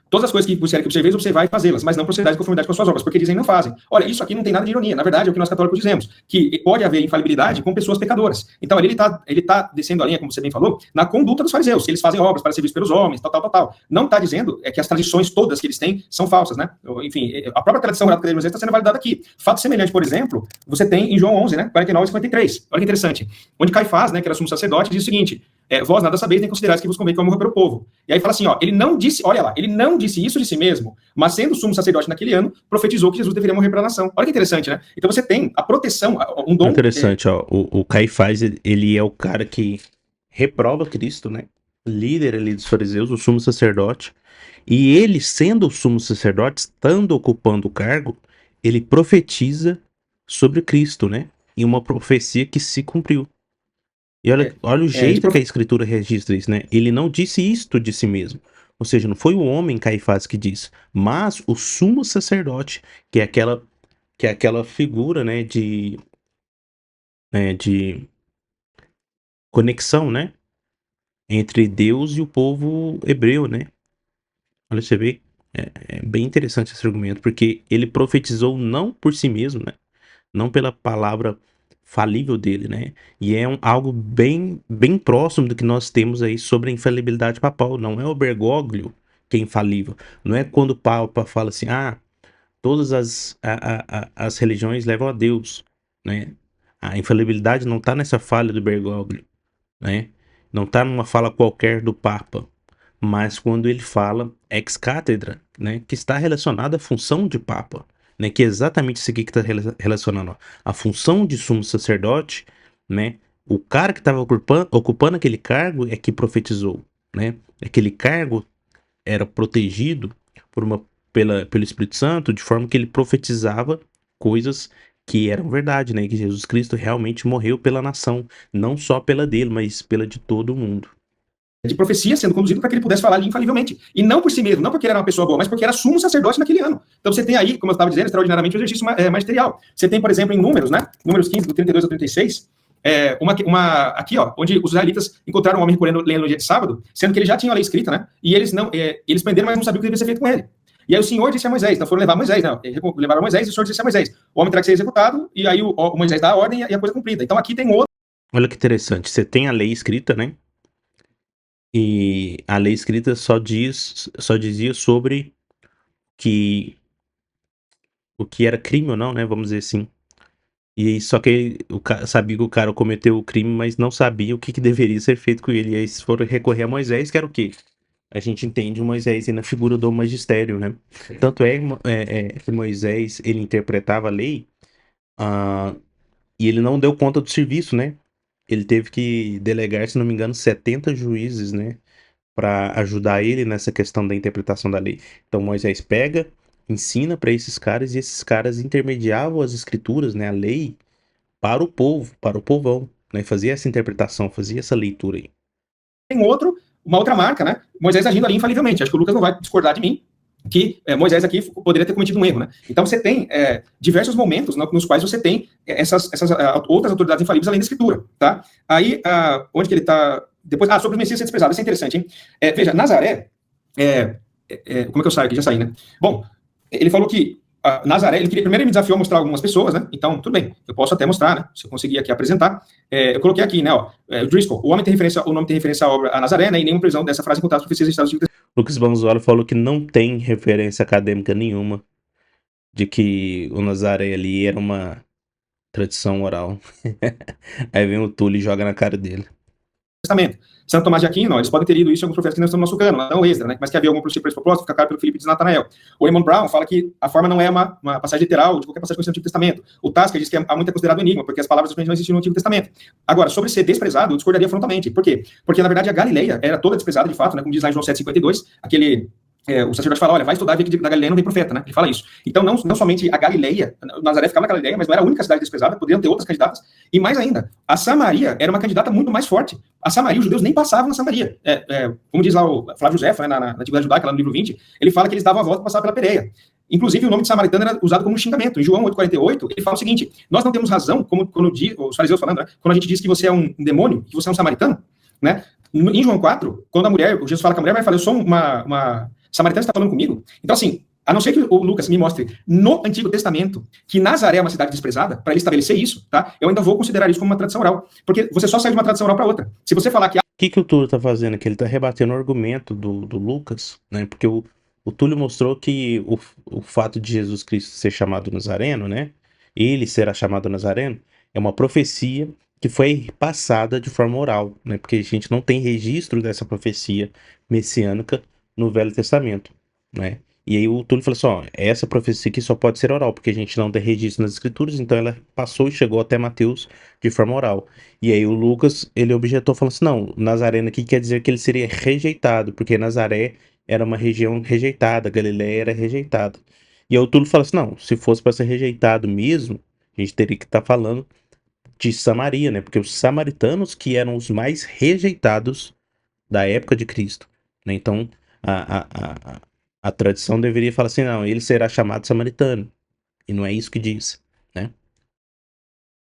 Speaker 4: Todas as coisas que disserem que observeis, observai e fazê-las, mas não procedais em conformidade com as suas obras, porque dizem não fazem. Olha, isso aqui não tem nada de ironia. Na verdade, é o que nós católicos dizemos, que pode haver infalibilidade com pessoas pecadoras. Então, ele tá descendo a linha, como você bem falou, na conduta dos fariseus, que eles fazem obras para ser vistos pelos homens, tal. Não está dizendo que as tradições todas que eles têm são falsas, né? Enfim, a própria tradição oral da igreja está sendo validada aqui. Fato semelhante, por exemplo, você tem em João 11, né, 49 e 53. Olha que interessante. Onde Caifás, né, que era sumo sacerdote, diz o seguinte: vós nada sabeis nem considerais que vos convém que eu morra pelo povo. E aí fala assim, ó, ele não disse, olha lá, ele não disse isso de si mesmo, mas sendo sumo sacerdote naquele ano, profetizou que Jesus deveria morrer pela nação. Olha que interessante, né? Então você tem a proteção, um dom...
Speaker 1: Interessante, ó, o Caifás, ele é o cara que reprova Cristo, né? Líder ali dos fariseus, o sumo sacerdote. E ele, sendo o sumo sacerdote, estando ocupando o cargo, ele profetiza sobre Cristo, né? E uma profecia que se cumpriu. E olha o jeito que a escritura registra isso, né? Ele não disse isto de si mesmo. Ou seja, não foi o homem Caifás que disse, mas o sumo sacerdote, que é aquela figura, né, de conexão, né? Entre Deus e o povo hebreu, né? Olha, você vê, é bem interessante esse argumento, porque ele profetizou não por si mesmo, né? Não pela palavra falível dele, né? E é algo bem, bem próximo do que nós temos aí sobre a infalibilidade papal. Não é o Bergoglio que é infalível. Não é quando o Papa fala assim, todas as religiões levam a Deus, né? A infalibilidade não está nessa falha do Bergoglio, né? Não está numa fala qualquer do Papa, mas quando ele fala ex cátedra, né, que está relacionada à função de Papa, né, que é exatamente isso aqui que está relacionando, ó, a função de sumo sacerdote, né, o cara que estava ocupando aquele cargo é que profetizou, né, aquele cargo era protegido pelo Espírito Santo, de forma que ele profetizava coisas que eram verdade, né, que Jesus Cristo realmente morreu pela nação, não só pela dele, mas pela de todo mundo.
Speaker 4: De profecia sendo conduzido para que ele pudesse falar ali infalivelmente. E não por si mesmo, não porque ele era uma pessoa boa, mas porque era sumo sacerdote naquele ano. Então você tem aí, como eu estava dizendo, extraordinariamente o exercício magisterial. Você tem, por exemplo, em Números, né? Números 15, do 32 ao 36, aqui, ó, onde os israelitas encontraram um homem recolhendo lenha no dia de sábado, sendo que ele já tinha a lei escrita, né? E eles prenderam, mas não sabiam o que devia ser feito com ele. E aí o Senhor disse a Moisés, então foram levar Moisés, né? Levaram Moisés e o Senhor disse a Moisés, o homem terá que ser executado, e aí o Moisés dá a ordem e a coisa é cumprida. Então aqui tem outro...
Speaker 1: Olha que interessante, você tem a lei escrita, né? E a lei escrita só dizia sobre o que era crime ou não, né? Vamos dizer assim. E só que sabia que o cara cometeu o crime, mas não sabia o que deveria ser feito com ele. E aí eles foram recorrer a Moisés, que era o quê? A gente entende Moisés aí na figura do magistério, né? Tanto que Moisés, ele interpretava a lei, e ele não deu conta do serviço, né? Ele teve que delegar, se não me engano, 70 juízes, né? Para ajudar ele nessa questão da interpretação da lei. Então Moisés pega, ensina para esses caras, e esses caras intermediavam as escrituras, né, a lei, para o povo, para o povão, né, fazia essa interpretação, fazia essa leitura aí.
Speaker 4: Tem uma outra marca, né? Moisés agindo ali infalivelmente. Acho que o Lucas não vai discordar de mim que Moisés aqui poderia ter cometido um erro, né? Então você tem diversos momentos nos quais você tem essas outras autoridades infalíveis além da escritura, tá? Aí, onde que ele está... Depois, sobre o Messias ser desprezado, isso é interessante, hein? Veja, Nazaré, como é que eu saio aqui? Já saí, né? Bom, ele falou que Nazaré, primeiro ele me desafiou a mostrar algumas pessoas, né? Então, tudo bem, eu posso até mostrar, né? Se eu conseguir aqui apresentar. Eu coloquei aqui, né? O Driscoll, o nome tem referência à obra a Nazaré, né? E nenhuma previsão dessa frase encontrada nas profecias estados do
Speaker 1: Lucas Banzola falou que não tem referência acadêmica nenhuma de que o Nazaré ali era uma tradição oral. Aí vem o Túlio e joga na cara dele.
Speaker 4: Testamento. Santo Tomás de Aquino, eles podem ter lido isso em alguns profetas que não estão no nosso cano, não Esdra, né? Mas que havia algum propósito, fica claro pelo Filipe de Natanael. O Raymond Brown fala que a forma não é uma passagem literal de qualquer passagem conhecida no Antigo Testamento. O Tasker diz que há muito considerado enigma, porque as palavras não existiam no Antigo Testamento. Agora, sobre ser desprezado, eu discordaria frontalmente. Por quê? Porque, na verdade, a Galileia era toda desprezada, de fato, né? Como diz lá em João 7,52, o sacerdote fala, olha, vai estudar e ver que da Galileia não vem profeta, né? Ele fala isso. Então, não somente a Galileia, Nazaré ficava na Galileia, mas não era a única cidade desprezada, poderiam ter outras candidatas. E mais ainda, a Samaria era uma candidata muito mais forte. A Samaria, os judeus nem passavam na Samaria. Como diz lá o Flávio José, né, na Antiguidade Judaica, lá no livro 20, ele fala que eles davam a volta para passar pela Pereia. Inclusive, o nome de samaritano era usado como um xingamento. Em João 8,48, ele fala o seguinte, nós não temos razão, como quando os fariseus falando, né, quando a gente diz que você é um demônio, que você é um samaritano, né? Em João 4, quando Jesus fala que a mulher vai falar, eu sou uma samaritana, está falando comigo? Então, assim, a não ser que o Lucas me mostre no Antigo Testamento que Nazaré é uma cidade desprezada, para ele estabelecer isso, tá? Eu ainda vou considerar isso como uma tradição oral. Porque você só sai de uma tradição oral para outra. Se você falar que...
Speaker 1: O que o Túlio tá fazendo aqui? Ele tá rebatendo o argumento do Lucas, né? Porque o Túlio mostrou que o fato de Jesus Cristo ser chamado Nazareno, né? Ele será chamado Nazareno, é uma profecia que foi passada de forma oral, né? Porque a gente não tem registro dessa profecia messiânica no Velho Testamento, né? E aí o Túlio falou assim, ó, essa profecia aqui só pode ser oral, porque a gente não tem registro nas escrituras, então ela passou e chegou até Mateus de forma oral. E aí o Lucas, ele objetou, falando assim, não, Nazareno aqui quer dizer que ele seria rejeitado, porque Nazaré era uma região rejeitada, Galiléia era rejeitada. E aí o Túlio falou assim, não, se fosse para ser rejeitado mesmo, a gente teria que estar falando de Samaria, né? Porque os samaritanos que eram os mais rejeitados da época de Cristo, né? Então, a tradição deveria falar assim, não, ele será chamado samaritano. E não é isso que diz, né?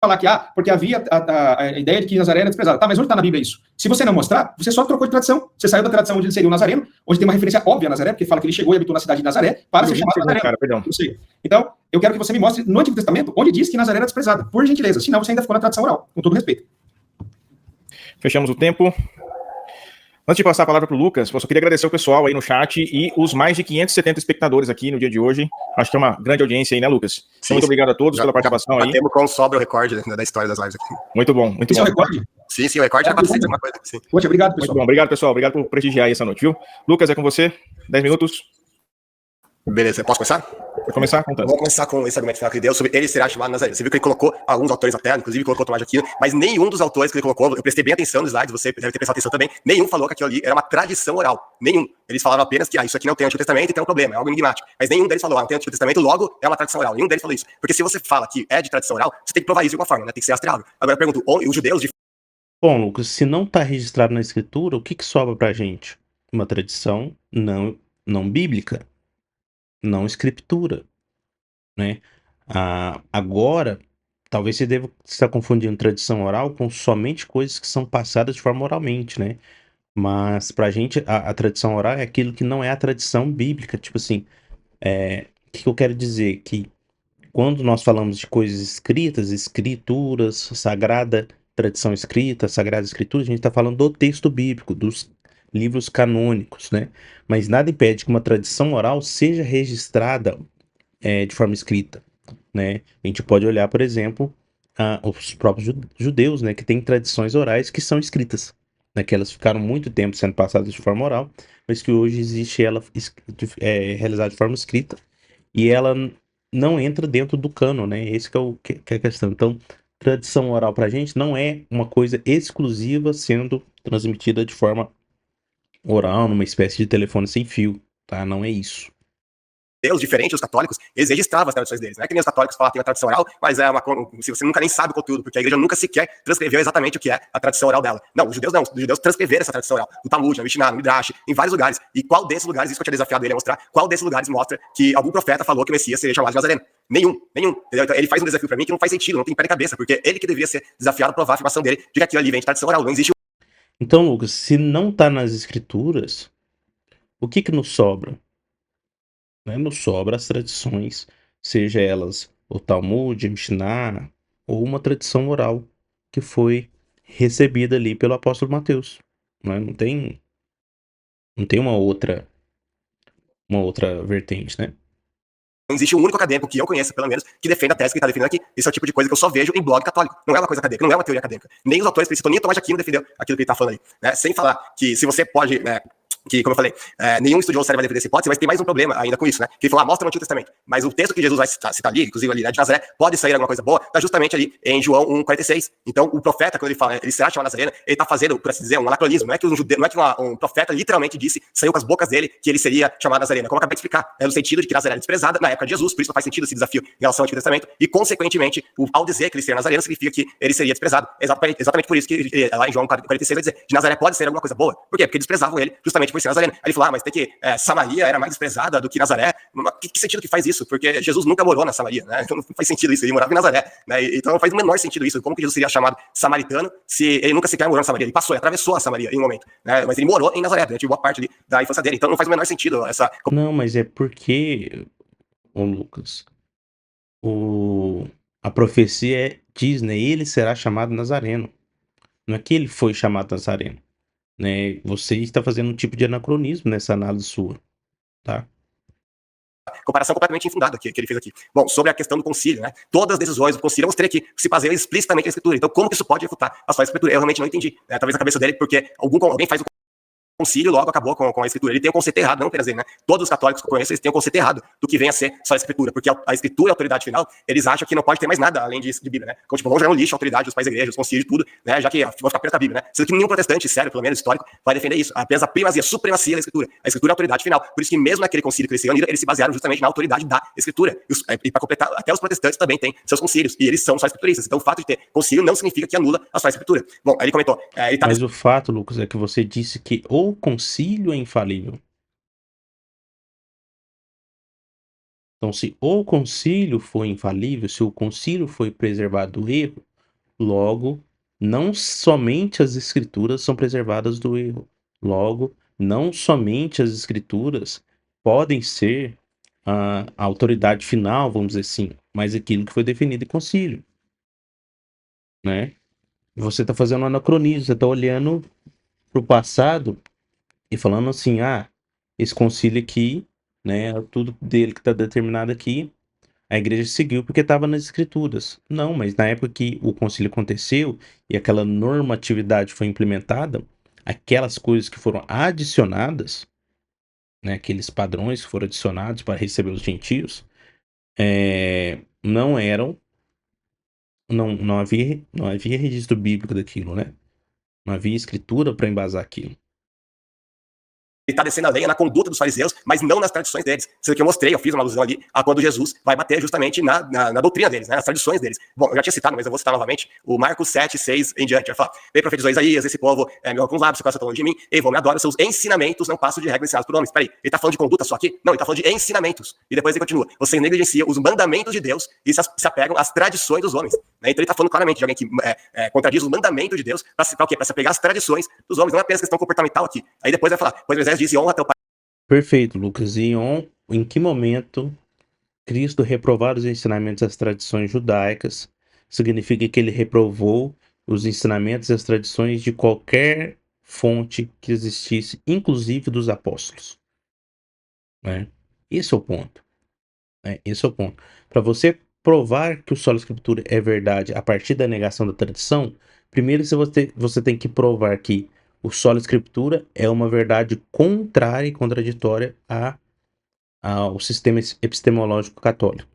Speaker 4: Falar que, porque havia a ideia de que Nazaré era desprezado. Tá, mas onde está na Bíblia isso? Se você não mostrar, você só trocou de tradição. Você saiu da tradição onde ele seria o Nazareno, onde tem uma referência óbvia a Nazaré, porque fala que ele chegou e habitou na cidade de Nazaré, para ser chamado Nazareno.
Speaker 2: Cara, perdão.
Speaker 4: Então, eu quero que você me mostre no Antigo Testamento onde diz que Nazaré era desprezada, por gentileza. Senão, você ainda ficou na tradição oral, com todo respeito.
Speaker 2: Fechamos o tempo. Antes de passar a palavra para o Lucas, eu só queria agradecer o pessoal aí no chat e os mais de 570 espectadores aqui no dia de hoje. Acho que é uma grande audiência aí, né, Lucas? Sim, muito obrigado a todos pela participação aí.
Speaker 3: Batemos com sobra o recorde da história das lives aqui.
Speaker 2: Muito bom, muito bom.
Speaker 3: É o recorde? Sim, o recorde é 400 alguma coisa. Sim.
Speaker 4: Poxa, obrigado, pessoal.
Speaker 2: Muito bom, obrigado, pessoal. Obrigado por prestigiar aí essa noite, viu? Lucas, é com você. 10 minutos.
Speaker 3: Beleza, posso começar?
Speaker 2: Pode começar contando.
Speaker 3: Vamos começar com esse argumento final que ele deu sobre ele será chamado Nazareno. Você viu que ele colocou alguns autores até, inclusive colocou Tomás de Aquino, mas nenhum dos autores que ele colocou, eu prestei bem atenção nos slides, você deve ter prestado atenção também, nenhum falou que aquilo ali era uma tradição oral. Nenhum. Eles falaram apenas que isso aqui não tem Antigo Testamento e tem um problema, é algo enigmático. Mas nenhum deles falou, não tem Antigo Testamento, logo é uma tradição oral. Nenhum deles falou isso. Porque se você fala que é de tradição oral, você tem que provar isso de alguma forma, né? Tem que ser rastreável. Agora eu pergunto, os judeus de...
Speaker 1: Bom, Lucas, se não está registrado na escritura, o que sobra pra gente? Uma tradição não bíblica, não escritura, né? Agora, talvez você deva estar confundindo tradição oral com somente coisas que são passadas de forma oralmente, né? Mas pra gente, a tradição oral é aquilo que não é a tradição bíblica. Tipo assim, o que eu quero dizer? Que quando nós falamos de coisas escritas, escrituras, sagrada tradição escrita, sagrada escritura, a gente está falando do texto bíblico, dos livros canônicos, né? Mas nada impede que uma tradição oral seja registrada de forma escrita, né? A gente pode olhar, por exemplo, os próprios judeus, né? Que têm tradições orais que são escritas, né? Que elas ficaram muito tempo sendo passadas de forma oral, mas que hoje existe ela realizada de forma escrita e ela não entra dentro do cânon, né? Esse que é a questão. Então, tradição oral pra gente não é uma coisa exclusiva sendo transmitida de forma oral, numa espécie de telefone sem fio, tá? Não é isso.
Speaker 3: Deus, diferente dos católicos, eles registravam as tradições deles. Não é que nem os católicos falam que tem a tradição oral, mas se você nunca nem sabe o conteúdo, porque a igreja nunca sequer transcreveu exatamente o que é a tradição oral dela. Não, os judeus não. Os judeus transcreveram essa tradição oral. No Talmud, na Mishnah, no Midrash, em vários lugares. E qual desses lugares, isso que eu tinha desafiado ele a mostrar, qual desses lugares mostra que algum profeta falou que o Messias seria chamado de Nazareno? Nenhum. Então, ele faz um desafio pra mim que não faz sentido, não tem pé nem cabeça, porque ele que deveria ser desafiado a provar a afirmação dele de que aquilo ali vem de tradição oral. Não existe.
Speaker 1: Então, Lucas, se não tá nas escrituras, o que nos sobra? Né? Nos sobra as tradições, seja elas o Talmud, Mishnah, ou uma tradição oral que foi recebida ali pelo apóstolo Mateus. Né? Não tem uma outra vertente, né?
Speaker 3: Não existe um único acadêmico que eu conheça, pelo menos, que defenda a tese que ele está defendendo aqui. Esse é o tipo de coisa que eu só vejo em blog católico. Não é uma coisa acadêmica, não é uma teoria acadêmica. Nem os autores principais, nem o Tomás de Aquino defendeu aquilo que ele está falando aí. Né? Sem falar que se você pode... que, como eu falei, nenhum estudioso sério vai defender essa hipótese, mas tem mais um problema ainda com isso, né? Que ele falou, mostra no Antigo Testamento. Mas o texto que Jesus vai citar ali, inclusive ali, né, de Nazaré, pode sair alguma coisa boa, tá justamente ali em João 1,46. Então, o profeta, quando ele fala, ele será chamado Nazareno, ele tá fazendo, por assim dizer, um anacronismo. Não é que um profeta literalmente disse, saiu com as bocas dele, que ele seria chamado Nazareno. Como eu acabei de explicar, é no sentido de que Nazaré era desprezada na época de Jesus, por isso não faz sentido esse desafio em relação ao Antigo Testamento, e, consequentemente, ao dizer que ele seria Nazareno, significa que ele seria desprezado. Exatamente por isso que lá em João 46 vai dizer, de Nazaré pode ser alguma coisa boa. Por quê? Porque desprezavam ele justamente por ser Nazareno. Aí ele falou, mas tem que Samaria era mais desprezada do que Nazaré. Que sentido que faz isso? Porque Jesus nunca morou na Samaria, né? Então não faz sentido isso, ele morava em Nazaré, né? Então não faz o menor sentido isso. Como que Jesus seria chamado samaritano se ele nunca sequer morou na Samaria? Ele passou, ele atravessou a Samaria em um momento, né? Mas ele morou em Nazaré durante boa parte ali da infância dele. Então não faz o menor sentido essa...
Speaker 1: Não, mas é porque, ô Lucas, a profecia diz, né? Ele será chamado Nazareno. Não é que ele foi chamado Nazareno. Né? Você está fazendo um tipo de anacronismo nessa análise sua, tá?
Speaker 3: comparação completamente infundada que ele fez aqui. Bom, sobre a questão do concílio, né? Todas as decisões do concílio, eu mostrei que se baseiam explicitamente na escritura. Então, como que isso pode refutar a sua escritura? Eu realmente não entendi. Talvez a cabeça dele, porque alguém faz o concílio, logo acabou com a escritura. Ele tem o conceito errado, não apenas ele, né? Todos os católicos que eu conheço, eles têm o conceito errado do que vem a ser só a escritura, porque a escritura é a autoridade final, eles acham que não pode ter mais nada além de Bíblia, né? Então, tipo, vamos jogar no lixo a autoridade dos pais da igreja, os concílios, tudo, né? Já que vão ficar perto da Bíblia, né? Sendo que nenhum protestante, sério, pelo menos histórico, vai defender isso. Apenas a primazia, a supremacia da escritura. A escritura é a autoridade final. Por isso que mesmo naquele concílio que eles se reuniram, eles se basearam justamente na autoridade da escritura. E para completar, até os protestantes também têm seus concílios, e eles são só escrituristas. Então, o fato de ter concílio não significa que anula a sua escritura. Bom, aí ele comentou...
Speaker 1: Mas o fato, Lucas, é que você disse que o concílio é infalível. Então, se o concílio foi infalível, se o concílio foi preservado do erro, logo, não somente as escrituras são preservadas do erro. Logo, não somente as escrituras podem ser a autoridade final, vamos dizer assim, mas aquilo que foi definido em concílio, né? Você está fazendo um anacronismo, você está olhando para o passado e falando assim, esse concílio aqui, né, tudo dele que está determinado aqui, a igreja seguiu porque estava nas escrituras. Não, mas na época que o concílio aconteceu e aquela normatividade foi implementada, aquelas coisas que foram adicionadas, né, aqueles padrões que foram adicionados para receber os gentios, não eram, não havia registro bíblico daquilo, né? Não havia escritura para embasar aquilo.
Speaker 3: Ele está descendo a lenha na conduta dos fariseus, mas não nas tradições deles. Isso que eu mostrei, eu fiz uma alusão ali a quando Jesus vai bater justamente na doutrina deles, né, nas tradições deles. Bom, eu já tinha citado, mas eu vou citar novamente o Marcos 7, 6 em diante. Vai falar, veio profetizou Isaías, esse povo me honra com os lábios, seu coração está longe de mim, ei, vou me adora, seus ensinamentos não passam de regras ensinadas por homens. Peraí, ele está falando de conduta só aqui? Não, ele está falando de ensinamentos. E depois ele continua, você negligencia os mandamentos de Deus e se apegam às tradições dos homens. Né? Então ele está falando claramente de alguém que contradiz os mandamentos de Deus para o quê? Para se apegar às tradições dos homens, não é apenas questão comportamental aqui. Aí depois vai falar, pois Moisés disse, honra teu pai.
Speaker 1: Perfeito, Lucas. E em que momento Cristo reprovar os ensinamentos das tradições judaicas significa que ele reprovou os ensinamentos e as tradições de qualquer fonte que existisse, inclusive dos apóstolos? Né? Esse é o ponto. Esse é o ponto. Para você provar que o Sola Escritura é verdade a partir da negação da tradição, primeiro você tem que provar que o Sola Escritura é uma verdade contrária e contraditória ao sistema epistemológico católico.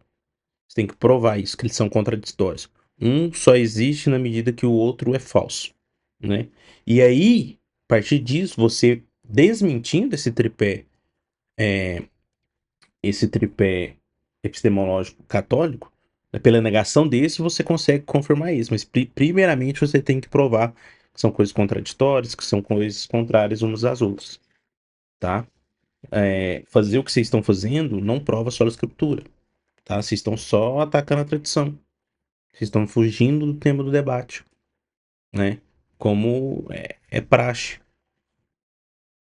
Speaker 1: Você tem que provar isso, que eles são contraditórios. Um só existe na medida que o outro é falso, né? E aí, a partir disso, você desmentindo esse tripé epistemológico católico, pela negação desse, você consegue confirmar isso. Mas primeiramente você tem que provar que são coisas contraditórias, que são coisas contrárias umas às outras, tá? Fazer o que vocês estão fazendo não prova só a escritura, tá? Vocês estão só atacando a tradição. Vocês estão fugindo do tema do debate, né? Como é praxe.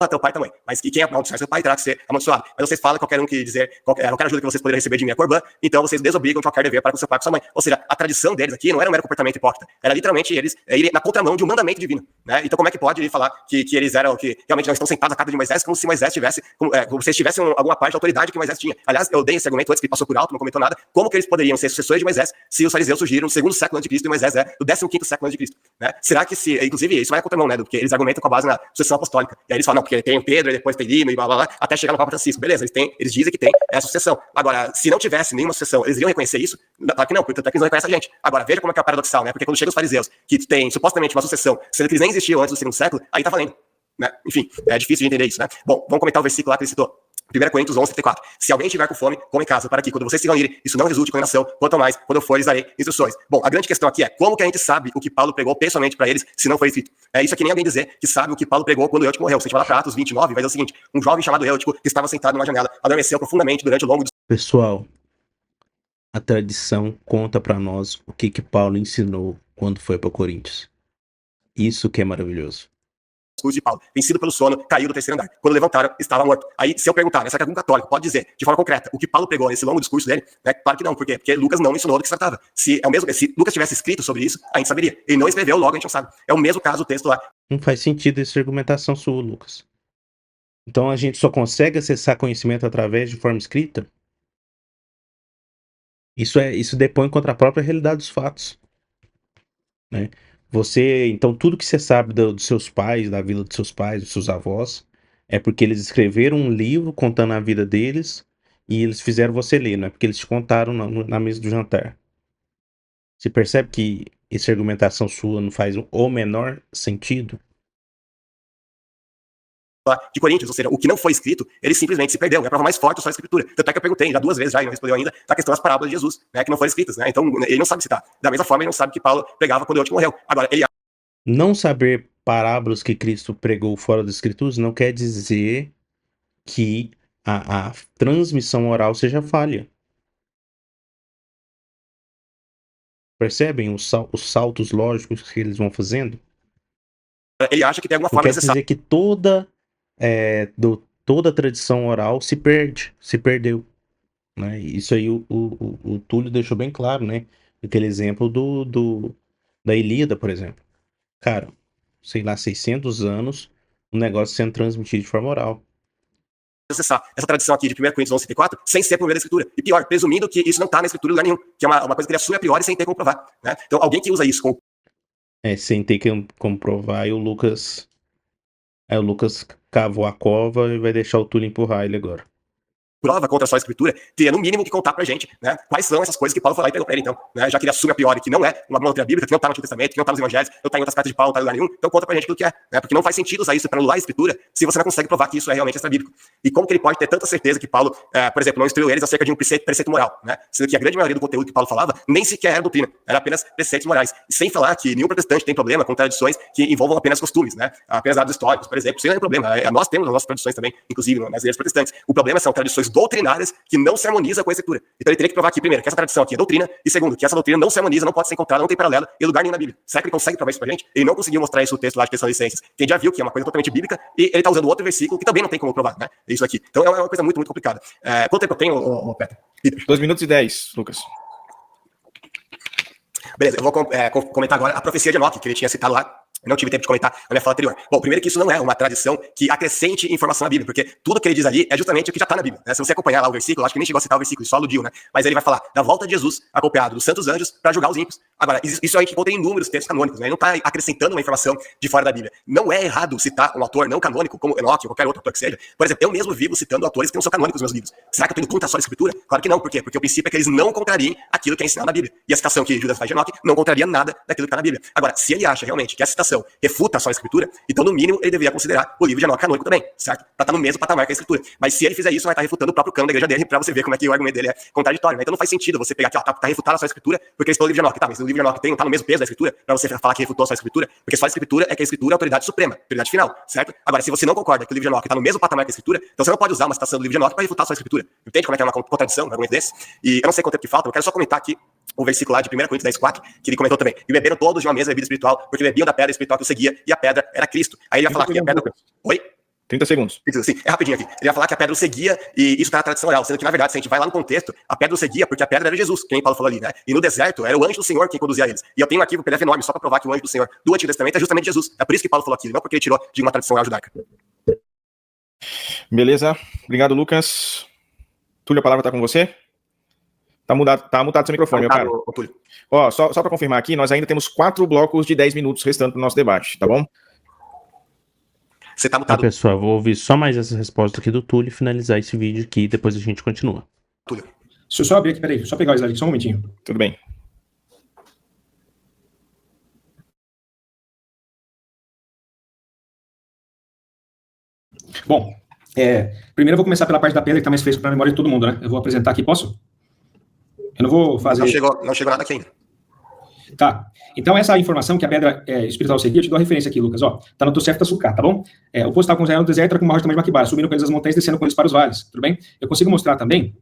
Speaker 3: Teu pai também, mas quem amaldiçoar seu pai terá que ser amaldiçoado. Mas vocês falam que qualquer um que dizer, qualquer ajuda que vocês poderiam receber de mim é corbã, então vocês desobrigam de qualquer dever para com seu pai e com sua mãe. Ou seja, a tradição deles aqui não era um mero comportamento hipócrita, era literalmente eles irem na contramão de um mandamento divino, né? Então como é que pode falar que eles eram, que realmente não estão sentados à casa de Moisés, como se Moisés tivesse, como se eles tivessem alguma parte da autoridade que Moisés tinha. Aliás, eu dei esse argumento antes que passou por alto, não comentou nada, como que eles poderiam ser sucessores de Moisés se os fariseus surgiram no segundo século antes de Cristo e Moisés é do 15º século antes de Cristo, né? Será que inclusive, isso vai na contramão, né? Porque eles argumentam com a base na sucessão apostólica. E aí eles falam, não, porque tem o Pedro, e depois tem Lino e blá blá blá, até chegar no Papa Francisco. Beleza, eles dizem que tem essa sucessão. Agora, se não tivesse nenhuma sucessão, eles iriam reconhecer isso? Claro que não, porque até que eles não reconhecem a gente. Agora, veja como é que é paradoxal, né? Porque quando chegam os fariseus, que têm supostamente uma sucessão, sendo que eles nem existiam antes do segundo século, aí tá valendo, né? Enfim, é difícil de entender isso, né? Bom, vamos comentar o versículo lá que ele citou. 1 Coríntios 11, 34. Se alguém tiver com fome, come em casa, para que, quando vocês se reunirem, isso não resulte em condenação, quanto mais, quando eu for, lhes darei instruções. Bom, a grande questão aqui é, como que a gente sabe o que Paulo pregou pessoalmente para eles, se não foi escrito? Isso aqui nem alguém dizer que sabe o que Paulo pregou quando Eutico morreu. Se a gente falar para Atos 29, vai dizer o seguinte, um jovem chamado Eutico, que estava sentado numa janela, adormeceu profundamente durante o longo do...
Speaker 1: Pessoal, a tradição conta para nós o que Paulo ensinou quando foi para Coríntios. Isso que é maravilhoso.
Speaker 3: De Paulo, vencido pelo sono, caiu do terceiro andar. Quando levantaram, estava morto. Aí, se eu perguntar, será que algum católico pode dizer, de forma concreta, o que Paulo pregou nesse longo discurso dele? Claro que não, por quê? Porque Lucas não mencionou do que se tratava. Se Lucas tivesse escrito sobre isso, a gente saberia. Ele não escreveu, logo a gente não sabe. É o mesmo caso do texto lá.
Speaker 1: Não faz sentido essa argumentação sua, Lucas. Então a gente só consegue acessar conhecimento através de forma escrita? Isso depõe contra a própria realidade dos fatos, né? Então, tudo que você sabe dos seus pais, da vida dos seus pais, dos seus avós, é porque eles escreveram um livro contando a vida deles e eles fizeram você ler, não é porque eles te contaram na mesa do jantar. Você percebe que essa argumentação sua não faz o menor sentido?
Speaker 3: De Coríntios, ou seja, o que não foi escrito, ele simplesmente se perdeu. É a prova mais forte só a escritura. Tanto é que eu perguntei já 2 vezes já e não respondeu ainda da questão das parábolas de Jesus, né, que não foram escritas, né? Então ele não sabe citar. Da mesma forma, ele não sabe que Paulo pregava quando o outro morreu. Agora, ele
Speaker 1: Não saber parábolas que Cristo pregou fora das Escrituras não quer dizer que a transmissão oral seja falha. Percebem os saltos lógicos que eles vão fazendo?
Speaker 3: acha que tem alguma
Speaker 1: Não
Speaker 3: forma
Speaker 1: quer
Speaker 3: necessária.
Speaker 1: dizer que toda a tradição oral se perdeu, né? Isso aí o Túlio deixou bem claro, né? Aquele exemplo da Ilíada, por exemplo. Cara, sei lá, 600 anos, um negócio sendo transmitido de forma oral.
Speaker 3: Acessar essa tradição aqui de 1 Coríntios 11:34 sem ser por meio da escritura. E pior, presumindo que isso não está na escritura em lugar nenhum, que é uma coisa que ele assume a priori sem ter como provar, né? Então, alguém que usa isso como
Speaker 1: Sem ter que comprovar, e o Lucas cavou a cova e vai deixar o Túlio empurrar ele agora.
Speaker 3: prova contra só a escritura, teria no mínimo que contar pra gente, né, quais são essas coisas que Paulo foi lá e pegou pra ele, então, né, já que ele assume a priori que não é uma doutrina bíblica, que não tá no Antigo Testamento, que não tá nos Evangelhos, não tá em outras cartas de Paulo, não tá em lugar nenhum, então conta pra gente aquilo que é, né, porque não faz sentido usar isso pra anular a escritura se você não consegue provar que isso é realmente extra-bíblico. E como que ele pode ter tanta certeza que Paulo, por exemplo, não instruiu eles acerca de um preceito moral, né, sendo que a grande maioria do conteúdo que Paulo falava nem sequer era doutrina, era apenas preceitos morais, e sem falar que nenhum protestante tem problema com tradições que envolvam apenas costumes, né, apenas dados históricos, por exemplo, isso não é problema, nós temos as nossas tradições também, inclusive nas igrejas protestantes, o problema são tradições doutrinárias que não se harmoniza com a escritura. Então ele teria que provar aqui, primeiro, que essa tradição aqui é doutrina, e segundo, que essa doutrina não se harmoniza, não pode ser encontrada, não tem paralelo em lugar nenhum na Bíblia. Será que ele consegue provar isso pra gente? Ele não conseguiu mostrar isso no texto lá de Tessalonicenses, que a gente já viu que é uma coisa totalmente bíblica, e ele tá usando outro versículo que também não tem como provar, né? Isso aqui. Então é uma coisa muito, muito complicada. Quanto tempo eu tenho, Peter?
Speaker 2: 2 minutos e 10, Lucas.
Speaker 3: Beleza, eu vou comentar agora a profecia de Enoque, que ele tinha citado lá. Eu não tive tempo de comentar na minha fala anterior. Bom, primeiro que isso não é uma tradição que acrescente informação na Bíblia, porque tudo que ele diz ali é justamente o que já está na Bíblia, né? Se você acompanhar lá o versículo, acho que nem chegou a citar o versículo, só aludiu, né? Mas ele vai falar da volta de Jesus, acompanhado dos santos anjos, para julgar os ímpios. Agora, isso a gente encontra em inúmeros textos canônicos, né? Ele não está acrescentando uma informação de fora da Bíblia. Não é errado citar um autor não canônico, como Enoque ou qualquer outro autor que seja. Por exemplo, eu mesmo vivo citando autores que não são canônicos nos meus livros. Será que eu estou indo contra só a escritura? Claro que não. Por quê? Porque o princípio é que eles não contrariem aquilo que é ensinado na Bíblia. E a citação que Judas faz de Enoque não contraria nada daquilo que está na Bíblia. Agora, se ele acha realmente que a citação refuta só a escritura, então no mínimo ele deveria considerar o livro de Enoque canônico também, certo? Pra estar no mesmo patamar que a escritura. Mas se ele fizer isso, vai estar refutando o próprio cano da igreja dele, pra você ver como é que o argumento dele é contraditório, né? Então não faz sentido você pegar aqui, ó, tá refutando só a escritura, porque ele falou o livro de Enoque, tá, mas o livro de Enoque não tá no mesmo peso da escritura, pra você falar que refutou só a escritura, porque só a escritura é que a escritura é a autoridade suprema, autoridade final, certo? Agora, se você não concorda que o livro de Enoque tá no mesmo patamar que a escritura, então você não pode usar uma citação do livro de Enoque pra refutar só a escritura. Entende como é que é uma contradição, um argumento desse? E eu não sei quanto tempo que falta, eu quero só comentar aqui o versículo lá de 1 Coríntios 10:4, que ele comentou também. E beberam todos de uma mesma bebida espiritual, porque bebiam da pedra espiritual que o seguia, e a pedra era Cristo. Aí ele vai falar que a pedra... Oi?
Speaker 2: 30 segundos.
Speaker 3: Sim, é rapidinho aqui. Ele vai falar que a pedra o seguia, e isso tá na tradição oral, sendo que, na verdade, se a gente vai lá no contexto, a pedra o seguia porque a pedra era Jesus, quem Paulo falou ali, né? E no deserto era o anjo do Senhor quem conduzia eles. E eu tenho um arquivo PDF enorme só pra provar que o anjo do Senhor do Antigo Testamento é justamente Jesus. É por isso que Paulo falou aquilo, não porque ele tirou de uma tradição oral judaica.
Speaker 2: Beleza. Obrigado, Lucas. Túlio, a palavra tá com você? Tá mutado seu microfone, meu cara. Ó, só para confirmar aqui, nós ainda temos 4 blocos de 10 minutos restando pro nosso debate, tá bom?
Speaker 3: Você tá mutado.
Speaker 1: Pessoal, vou ouvir só mais essa resposta aqui do Túlio e finalizar esse vídeo aqui e depois a gente continua.
Speaker 3: Túlio.
Speaker 4: Deixa eu só abrir aqui, peraí, só pegar o slide aqui, só um momentinho.
Speaker 2: Tudo bem.
Speaker 4: Bom, primeiro eu vou começar pela parte da pedra que tá mais fresco pra memória de todo mundo, né? Eu vou apresentar aqui, posso? Eu não vou fazer...
Speaker 3: Não chegou nada aqui ainda.
Speaker 4: Tá. Então, essa informação que a pedra espiritual seguia, eu te dou a referência aqui, Lucas. Ó, tá no Tosefta Sukkah, tá bom? O povo estava com Israel no deserto, era com uma rocha tamanho de Maquibara, subindo com eles as montanhas, descendo com eles para os vales, tudo bem? Eu consigo mostrar também...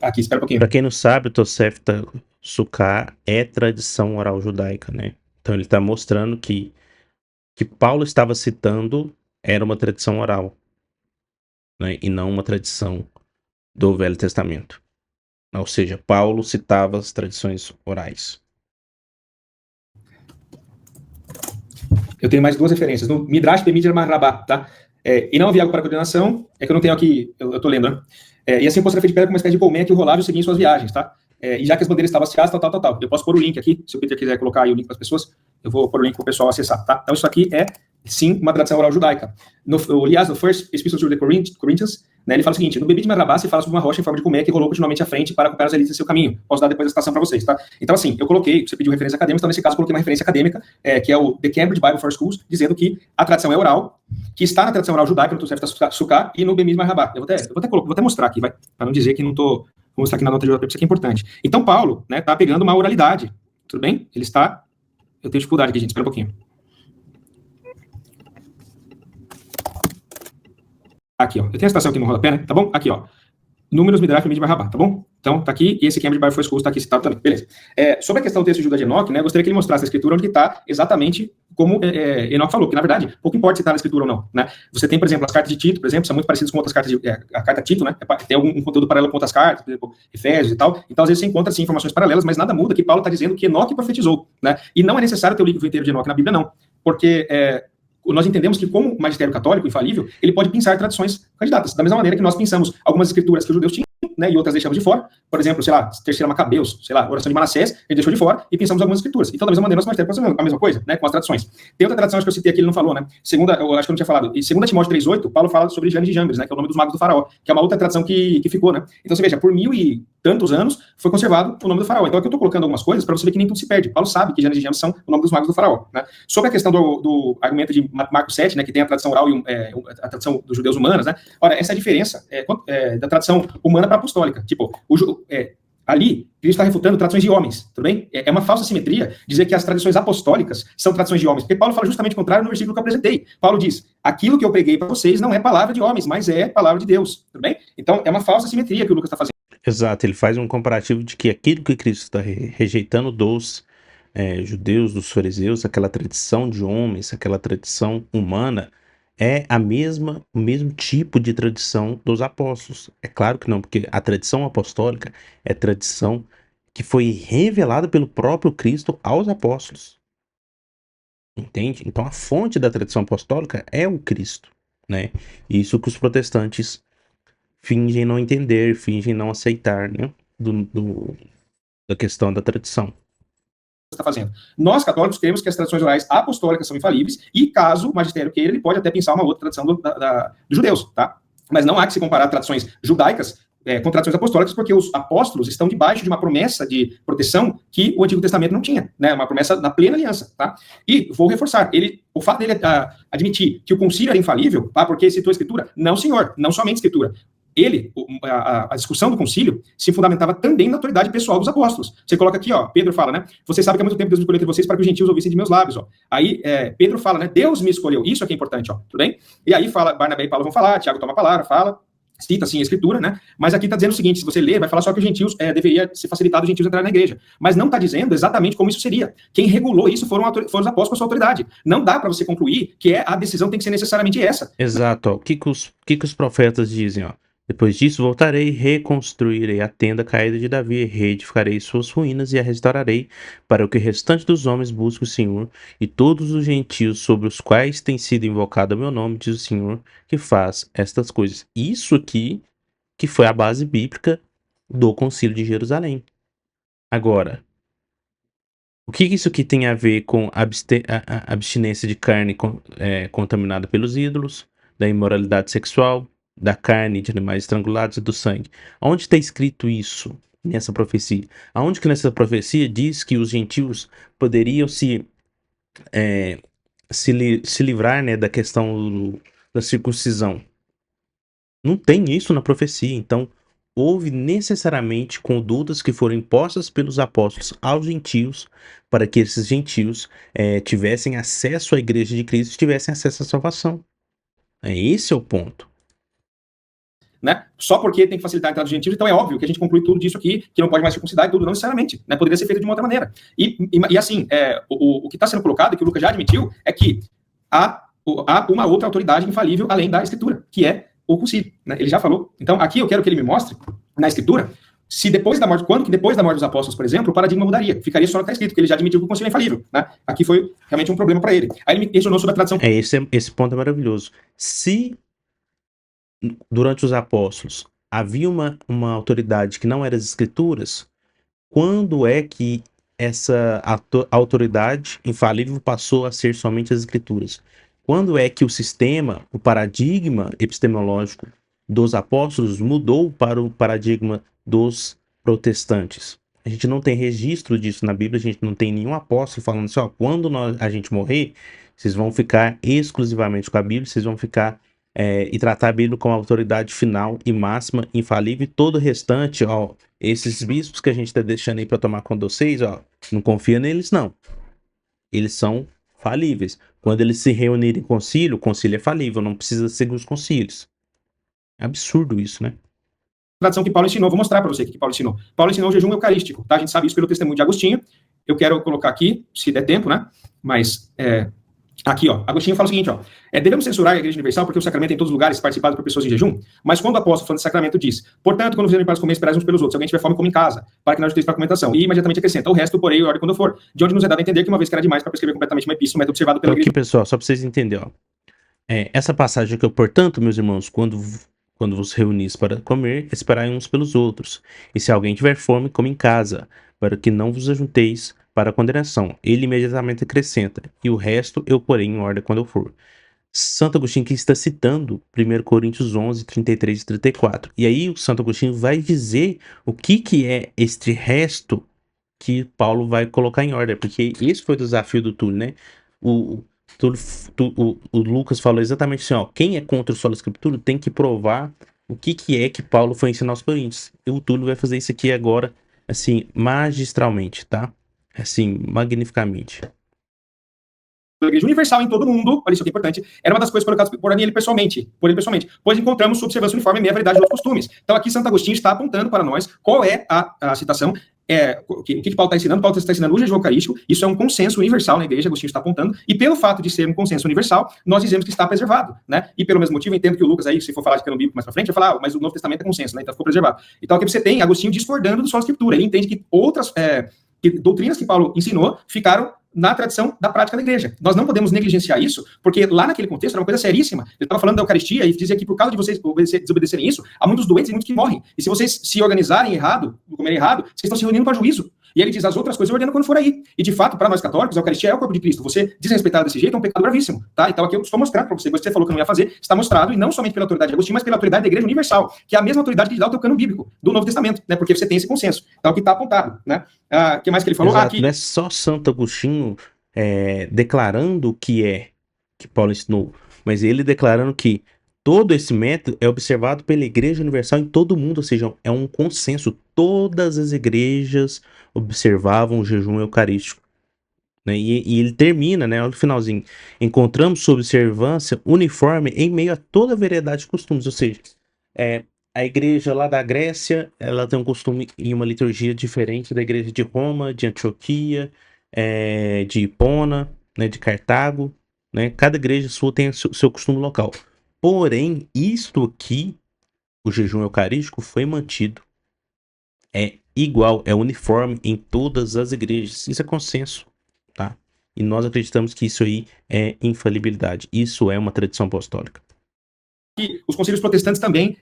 Speaker 4: aqui, espera um pouquinho.
Speaker 1: Pra quem não sabe, o Tosefta Sukkah é tradição oral judaica, né? Então ele tá mostrando que Paulo estava citando era uma tradição oral, né? E não uma tradição do Velho Testamento. Ou seja, Paulo citava as tradições orais.
Speaker 4: Eu tenho mais 2 referências. No Midrash Bemidbar Marrabá, tá? E não havia algo para coordenação, é que eu não tenho aqui, eu tô lendo, né? E assim posto na frente de pedra com uma espécie de colmeia que o rolava e seguia em suas viagens, tá? e já que as bandeiras estavam hasteadas, tal. Eu posso pôr o link aqui, se o Peter quiser colocar aí o link para as pessoas, eu vou pôr o link para o pessoal acessar, tá? Então isso aqui é, sim, uma tradição oral judaica. Aliás, no First Epistle to the Corinthians, né, ele fala o seguinte: no Bebi de Merabá se fala sobre uma rocha em forma de colmeia que rolou continuamente à frente para acompanhar os elites em seu caminho. Posso dar depois a citação para vocês, tá? Então, assim, eu coloquei, você pediu referência acadêmica, então nesse caso eu coloquei uma referência acadêmica, que é o The Cambridge Bible for Schools, dizendo que a tradição é oral, que está na tradição oral judaica, no Tosefta Sukkah e no Bebi de Merabá. Vou até mostrar aqui, vai, para não dizer que não tô... Vou mostrar aqui na nota de rodapé, isso aqui é importante. Então, Paulo, né, tá pegando uma oralidade, tudo bem? Ele está... Eu tenho dificuldade aqui, gente, espera um pouquinho. Aqui, ó. Eu tenho a citação aqui no rodapé, né? Tá bom? Aqui, ó. Números Midrash Mid Barrabá, tá bom? Então, tá aqui, e esse Cambridge Bible for Schools tá aqui citado também. Beleza. Sobre a questão do texto de Judá de Enoque, né? Eu gostaria que ele mostrasse a escritura onde está exatamente como Enoque falou, que na verdade, pouco importa se está na escritura ou não, né? Você tem, por exemplo, as cartas de Tito, por exemplo, são muito parecidas com outras cartas de... a carta Tito, né? Tem algum conteúdo paralelo com outras cartas, por exemplo, Efésios e tal. Então, às vezes você encontra, sim, informações paralelas, mas nada muda que Paulo está dizendo que Enoque profetizou, né? E não é necessário ter o livro inteiro de Enoque na Bíblia, não. Porque... nós entendemos que, como o magistério católico infalível, ele pode pensar tradições candidatas, da mesma maneira que nós pensamos algumas escrituras que os judeus tinham, né, e outras deixamos de fora. Por exemplo, sei lá, Terceira Macabeus, sei lá, Oração de Manassés, a gente deixou de fora e pensamos algumas escrituras. Então, da mesma maneira, nosso magistério pode fazer a mesma coisa, né, com as tradições. Tem outra tradição, acho que eu citei aqui, ele não falou, né? Segunda, eu acho que eu não tinha falado. E 2 Timóteo 3,8, Paulo fala sobre Janes e Jambres, né, que é o nome dos magos do faraó, que é uma outra tradição que ficou, né? Então, você veja, por 1000 e tantos anos foi conservado o nome do faraó. Então, aqui eu estou colocando algumas coisas para você ver que nem tudo se perde. Paulo sabe que Janes e Jambres são o nome dos magos do faraó, né? Sobre a questão do argumento de Marcos 7, né, que tem a tradição oral e a tradição dos judeus humanas, né? Ora, essa é a diferença da tradição humana para a apostólica. Tipo, ali, Cristo está refutando tradições de homens, tudo bem? É uma falsa simetria dizer que as tradições apostólicas são tradições de homens, porque Paulo fala justamente o contrário no versículo que eu apresentei. Paulo diz, aquilo que eu preguei para vocês não é palavra de homens, mas é palavra de Deus, tudo bem? Então, é uma falsa simetria que o Lucas está fazendo.
Speaker 1: Exato, ele faz um comparativo de que aquilo que Cristo está rejeitando dos judeus, dos fariseus, aquela tradição de homens, aquela tradição humana, é o mesmo tipo de tradição dos apóstolos. É claro que não, porque a tradição apostólica é tradição que foi revelada pelo próprio Cristo aos apóstolos. Entende? Então a fonte da tradição apostólica é o Cristo, né? Isso que os protestantes fingem não entender, fingem não aceitar, né? Da questão da tradição.
Speaker 4: Está fazendo. Nós, católicos, cremos que as tradições orais apostólicas são infalíveis e, caso o magistério queira, ele pode até pensar uma outra tradição dos judeus, tá? Mas não há que se comparar tradições judaicas com tradições apostólicas, porque os apóstolos estão debaixo de uma promessa de proteção que o Antigo Testamento não tinha, né? Uma promessa na plena aliança, tá? E vou reforçar, o fato dele admitir que o concílio era infalível, tá? Porque citou a Escritura, não, senhor, não somente a Escritura. A discussão do concílio se fundamentava também na autoridade pessoal dos apóstolos. Você coloca aqui, ó, Pedro fala, né? Você sabe que há muito tempo Deus me escolheu entre vocês para que os gentios ouvissem de meus lábios, ó. Aí Pedro fala, né? Deus me escolheu. Isso aqui é importante, ó. Tudo bem? E aí fala, Barnabé e Paulo vão falar, Tiago toma a palavra, fala, cita assim a Escritura, né? Mas aqui está dizendo o seguinte: se você ler, vai falar só que os gentios deveria ser facilitado os gentios entrarem na igreja. Mas não está dizendo exatamente como isso seria. Quem regulou isso foram os apóstolos com a sua autoridade. Não dá para você concluir que a decisão tem que ser necessariamente essa.
Speaker 1: Exato, ó. O que os profetas dizem, ó? Depois disso, voltarei e reconstruirei a tenda caída de Davi, reedificarei suas ruínas e a restaurarei, para que o restante dos homens busque o Senhor, e todos os gentios sobre os quais tem sido invocado o meu nome, diz o Senhor, que faz estas coisas. Isso aqui, que foi a base bíblica do Concílio de Jerusalém. Agora, o que isso aqui tem a ver com a abstinência de carne contaminada pelos ídolos, da imoralidade sexual, da carne de animais estrangulados e do sangue? Aonde está escrito isso nessa profecia? Aonde que nessa profecia diz que os gentios poderiam se livrar, né, da questão da circuncisão? Não tem isso na profecia. Então, houve necessariamente condutas que foram impostas pelos apóstolos aos gentios, para que esses gentios tivessem acesso à igreja de Cristo, tivessem acesso à salvação. Esse é o ponto.
Speaker 4: Né? Só porque tem que facilitar a entrada dos gentios, então é óbvio que a gente conclui tudo disso aqui, que não pode mais circuncidar e tudo, não necessariamente, né? Poderia ser feito de uma outra maneira. E assim, o que está sendo colocado, que o Lucas já admitiu, é que há uma outra autoridade infalível além da Escritura, que é o concílio, né? Ele já falou. Então, aqui eu quero que ele me mostre, na Escritura, se depois da morte, quando que depois da morte dos apóstolos, por exemplo, o paradigma mudaria. Ficaria só no que está escrito, que ele já admitiu que o concílio é infalível, né? Aqui foi realmente um problema para ele. Aí ele me questionou sobre a tradição.
Speaker 1: Esse ponto é maravilhoso. Se durante os apóstolos havia uma autoridade que não era as escrituras, quando é que essa autoridade infalível passou a ser somente as escrituras? Quando é que o sistema, o paradigma epistemológico dos apóstolos mudou para o paradigma dos protestantes? A gente não tem registro disso na Bíblia, a gente não tem nenhum apóstolo falando assim, ó, quando a gente morrer, vocês vão ficar exclusivamente com a Bíblia, vocês vão ficar e tratar a Bíblia como autoridade final e máxima, infalível, e todo o restante, ó, esses bispos que a gente está deixando aí para tomar conta de vocês, ó, não confia neles, não. Eles são falíveis. Quando eles se reunirem em concílio, o concílio é falível, não precisa seguir os concílios. É absurdo isso, né?
Speaker 4: Tradição que Paulo ensinou, vou mostrar para você o que Paulo ensinou. Paulo ensinou o jejum eucarístico, tá? A gente sabe isso pelo testemunho de Agostinho. Eu quero colocar aqui, se der tempo, né? Mas aqui, ó, Agostinho fala o seguinte, ó, devemos censurar a Igreja Universal porque o sacramento é em todos os lugares participado por pessoas em jejum, mas quando o apóstolo falando de sacramento diz, portanto, quando vierem para comer, esperais uns pelos outros, se alguém tiver fome, come em casa, para que não justice para a comentação, e imediatamente acrescenta, o resto, porém, ordem quando for, de onde nos é dado a entender que uma vez que era demais para prescrever completamente uma epístola, método observado pela
Speaker 1: Então aqui,
Speaker 4: Igreja.
Speaker 1: pessoal, só para vocês entenderem, ó, essa passagem aqui, portanto, meus irmãos, quando vos reunis para comer, esperai uns pelos outros. E se alguém tiver fome, come em casa, para que não vos ajunteis para a condenação. Ele imediatamente acrescenta, e o resto eu porei em ordem quando eu for. Santo Agostinho que está citando 1 Coríntios 11, 33 e 34. E aí o Santo Agostinho vai dizer o que é este resto que Paulo vai colocar em ordem, porque esse foi o desafio do Túlio, né? O, o Lucas falou exatamente assim, ó, quem é contra o solo escritura tem que provar o que é que Paulo foi ensinar aos Coríntios. E o Túlio vai fazer isso aqui agora, assim, magistralmente, tá? Assim, magnificamente.
Speaker 4: Da Igreja Universal em todo mundo, olha isso que é importante, era uma das coisas colocadas por ele pessoalmente, pois encontramos sua observância uniforme e meia verdade dos costumes. Então aqui Santo Agostinho está apontando para nós qual é a citação, o que Paulo está ensinando. Paulo está ensinando o jejum eucarístico, isso é um consenso universal na igreja, Agostinho está apontando, e pelo fato de ser um consenso universal, nós dizemos que está preservado, né? E pelo mesmo motivo, eu entendo que o Lucas aí, se for falar de cano bíblico mais para frente, vai falar, mas o Novo Testamento é consenso, né? Então ficou preservado. Então aqui você tem Agostinho discordando do solo escritura, ele entende que outras doutrinas que Paulo ensinou ficaram na tradição da prática da igreja. Nós não podemos negligenciar isso, porque lá naquele contexto era uma coisa seríssima. Ele estava falando da Eucaristia e dizia que por causa de vocês desobedecerem isso, há muitos doentes e muitos que morrem. E se vocês se organizarem errado, comerem errado, vocês estão se reunindo para juízo. E ele diz as outras coisas ordena quando for aí. E de fato, para nós católicos, a Eucaristia é o corpo de Cristo. Você desrespeitar desse jeito é um pecado gravíssimo, tá? Então aqui eu estou mostrando para você. Você falou que não ia fazer, está mostrado, e não somente pela autoridade de Agostinho, mas pela autoridade da Igreja Universal, que é a mesma autoridade que dá o teu cânon bíblico do Novo Testamento, né? Porque você tem esse consenso. Então aqui está apontado, né? O que mais que ele falou?
Speaker 1: Exato,
Speaker 4: Aqui...
Speaker 1: não é só Santo Agostinho declarando o que Paulo ensinou, mas ele declarando que todo esse método é observado pela Igreja Universal em todo o mundo, ou seja, é um consenso. Todas as igrejas observavam o jejum eucarístico. Né? E ele termina, né, no finalzinho, encontramos sua observância uniforme em meio a toda a variedade de costumes, ou seja, a igreja lá da Grécia, ela tem um costume e uma liturgia diferente da igreja de Roma, de Antioquia, de Hipona, né, de Cartago, né? Cada igreja sua tem seu costume local. Porém, isto aqui, o jejum eucarístico, foi mantido. É igual, é uniforme em todas as igrejas. Isso é consenso, tá? E nós acreditamos que isso aí é infalibilidade. Isso é uma tradição apostólica.
Speaker 4: Que os concílios protestantes também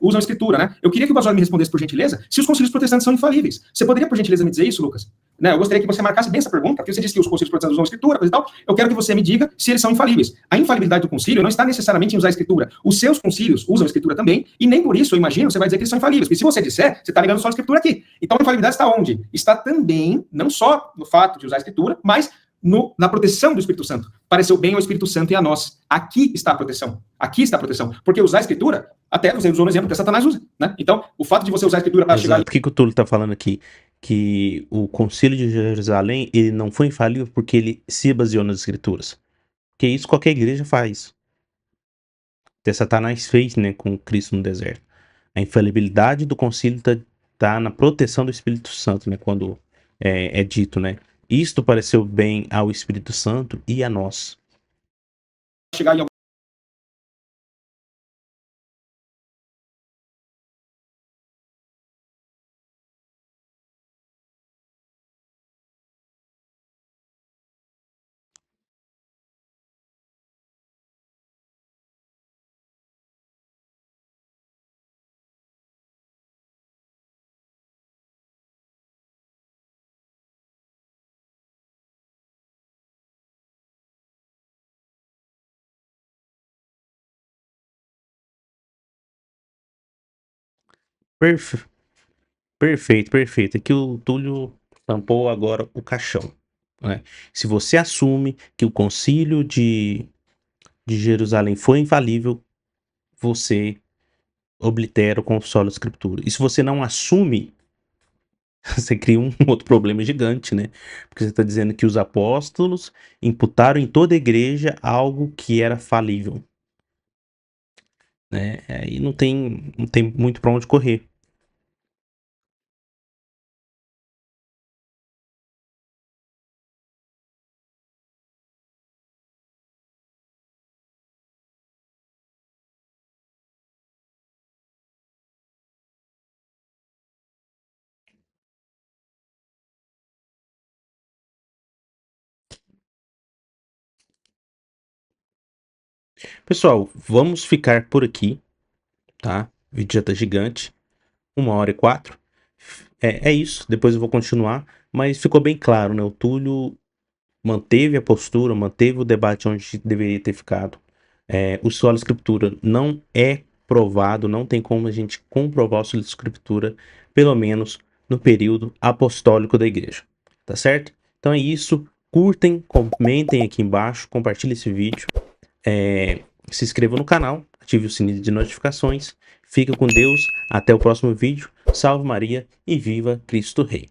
Speaker 4: usam a escritura, né? Eu queria que o Basório me respondesse, por gentileza, se os concílios protestantes são infalíveis. Você poderia, por gentileza, me dizer isso, Lucas? Né? Eu gostaria que você marcasse bem essa pergunta, porque você disse que os concílios protestantes usam a escritura, coisa e tal. Eu quero que você me diga se eles são infalíveis. A infalibilidade do concílio não está necessariamente em usar a escritura. Os seus concílios usam a escritura também, e nem por isso, eu imagino, você vai dizer que eles são infalíveis. Porque se você disser, você está ligando só a escritura aqui. Então a infalibilidade está onde? Está também, não só no fato de usar a escritura, mas na proteção do Espírito Santo. Pareceu bem ao Espírito Santo e a nós. Aqui está a proteção. Aqui está a proteção. Porque usar a Escritura, até você usou no exemplo que Satanás usa, né? Então, o fato de você usar a Escritura para chegar...
Speaker 1: O que o Túlio está falando aqui? Que o Concílio de Jerusalém, ele não foi infalível porque ele se baseou nas Escrituras. Porque isso qualquer igreja faz. Até Satanás fez, né, com Cristo no deserto. A infalibilidade do concílio tá na proteção do Espírito Santo, né? Quando é dito, né? Isto pareceu bem ao Espírito Santo e a nós.
Speaker 4: Chegar em
Speaker 1: Perfe- Perfeito, perfeito. Aqui o Túlio tampou agora o caixão, né? Se você assume que o concílio de Jerusalém foi infalível, você oblitera o consolo da escritura. E se você não assume, você cria um outro problema gigante, né? Porque você está dizendo que os apóstolos imputaram em toda a igreja algo que era falível, né? Aí não tem muito para onde correr. Pessoal, vamos ficar por aqui, tá? O vídeo já tá gigante, 1h04. É isso, depois eu vou continuar, mas ficou bem claro, né? O Túlio manteve a postura, manteve o debate onde deveria ter ficado. O solo escritura não é provado, não tem como a gente comprovar o solo escritura, pelo menos no período apostólico da igreja, tá certo? Então é isso, curtem, comentem aqui embaixo, compartilhem esse vídeo, se inscreva no canal, ative o sininho de notificações, fica com Deus, até o próximo vídeo, salve Maria e viva Cristo Rei.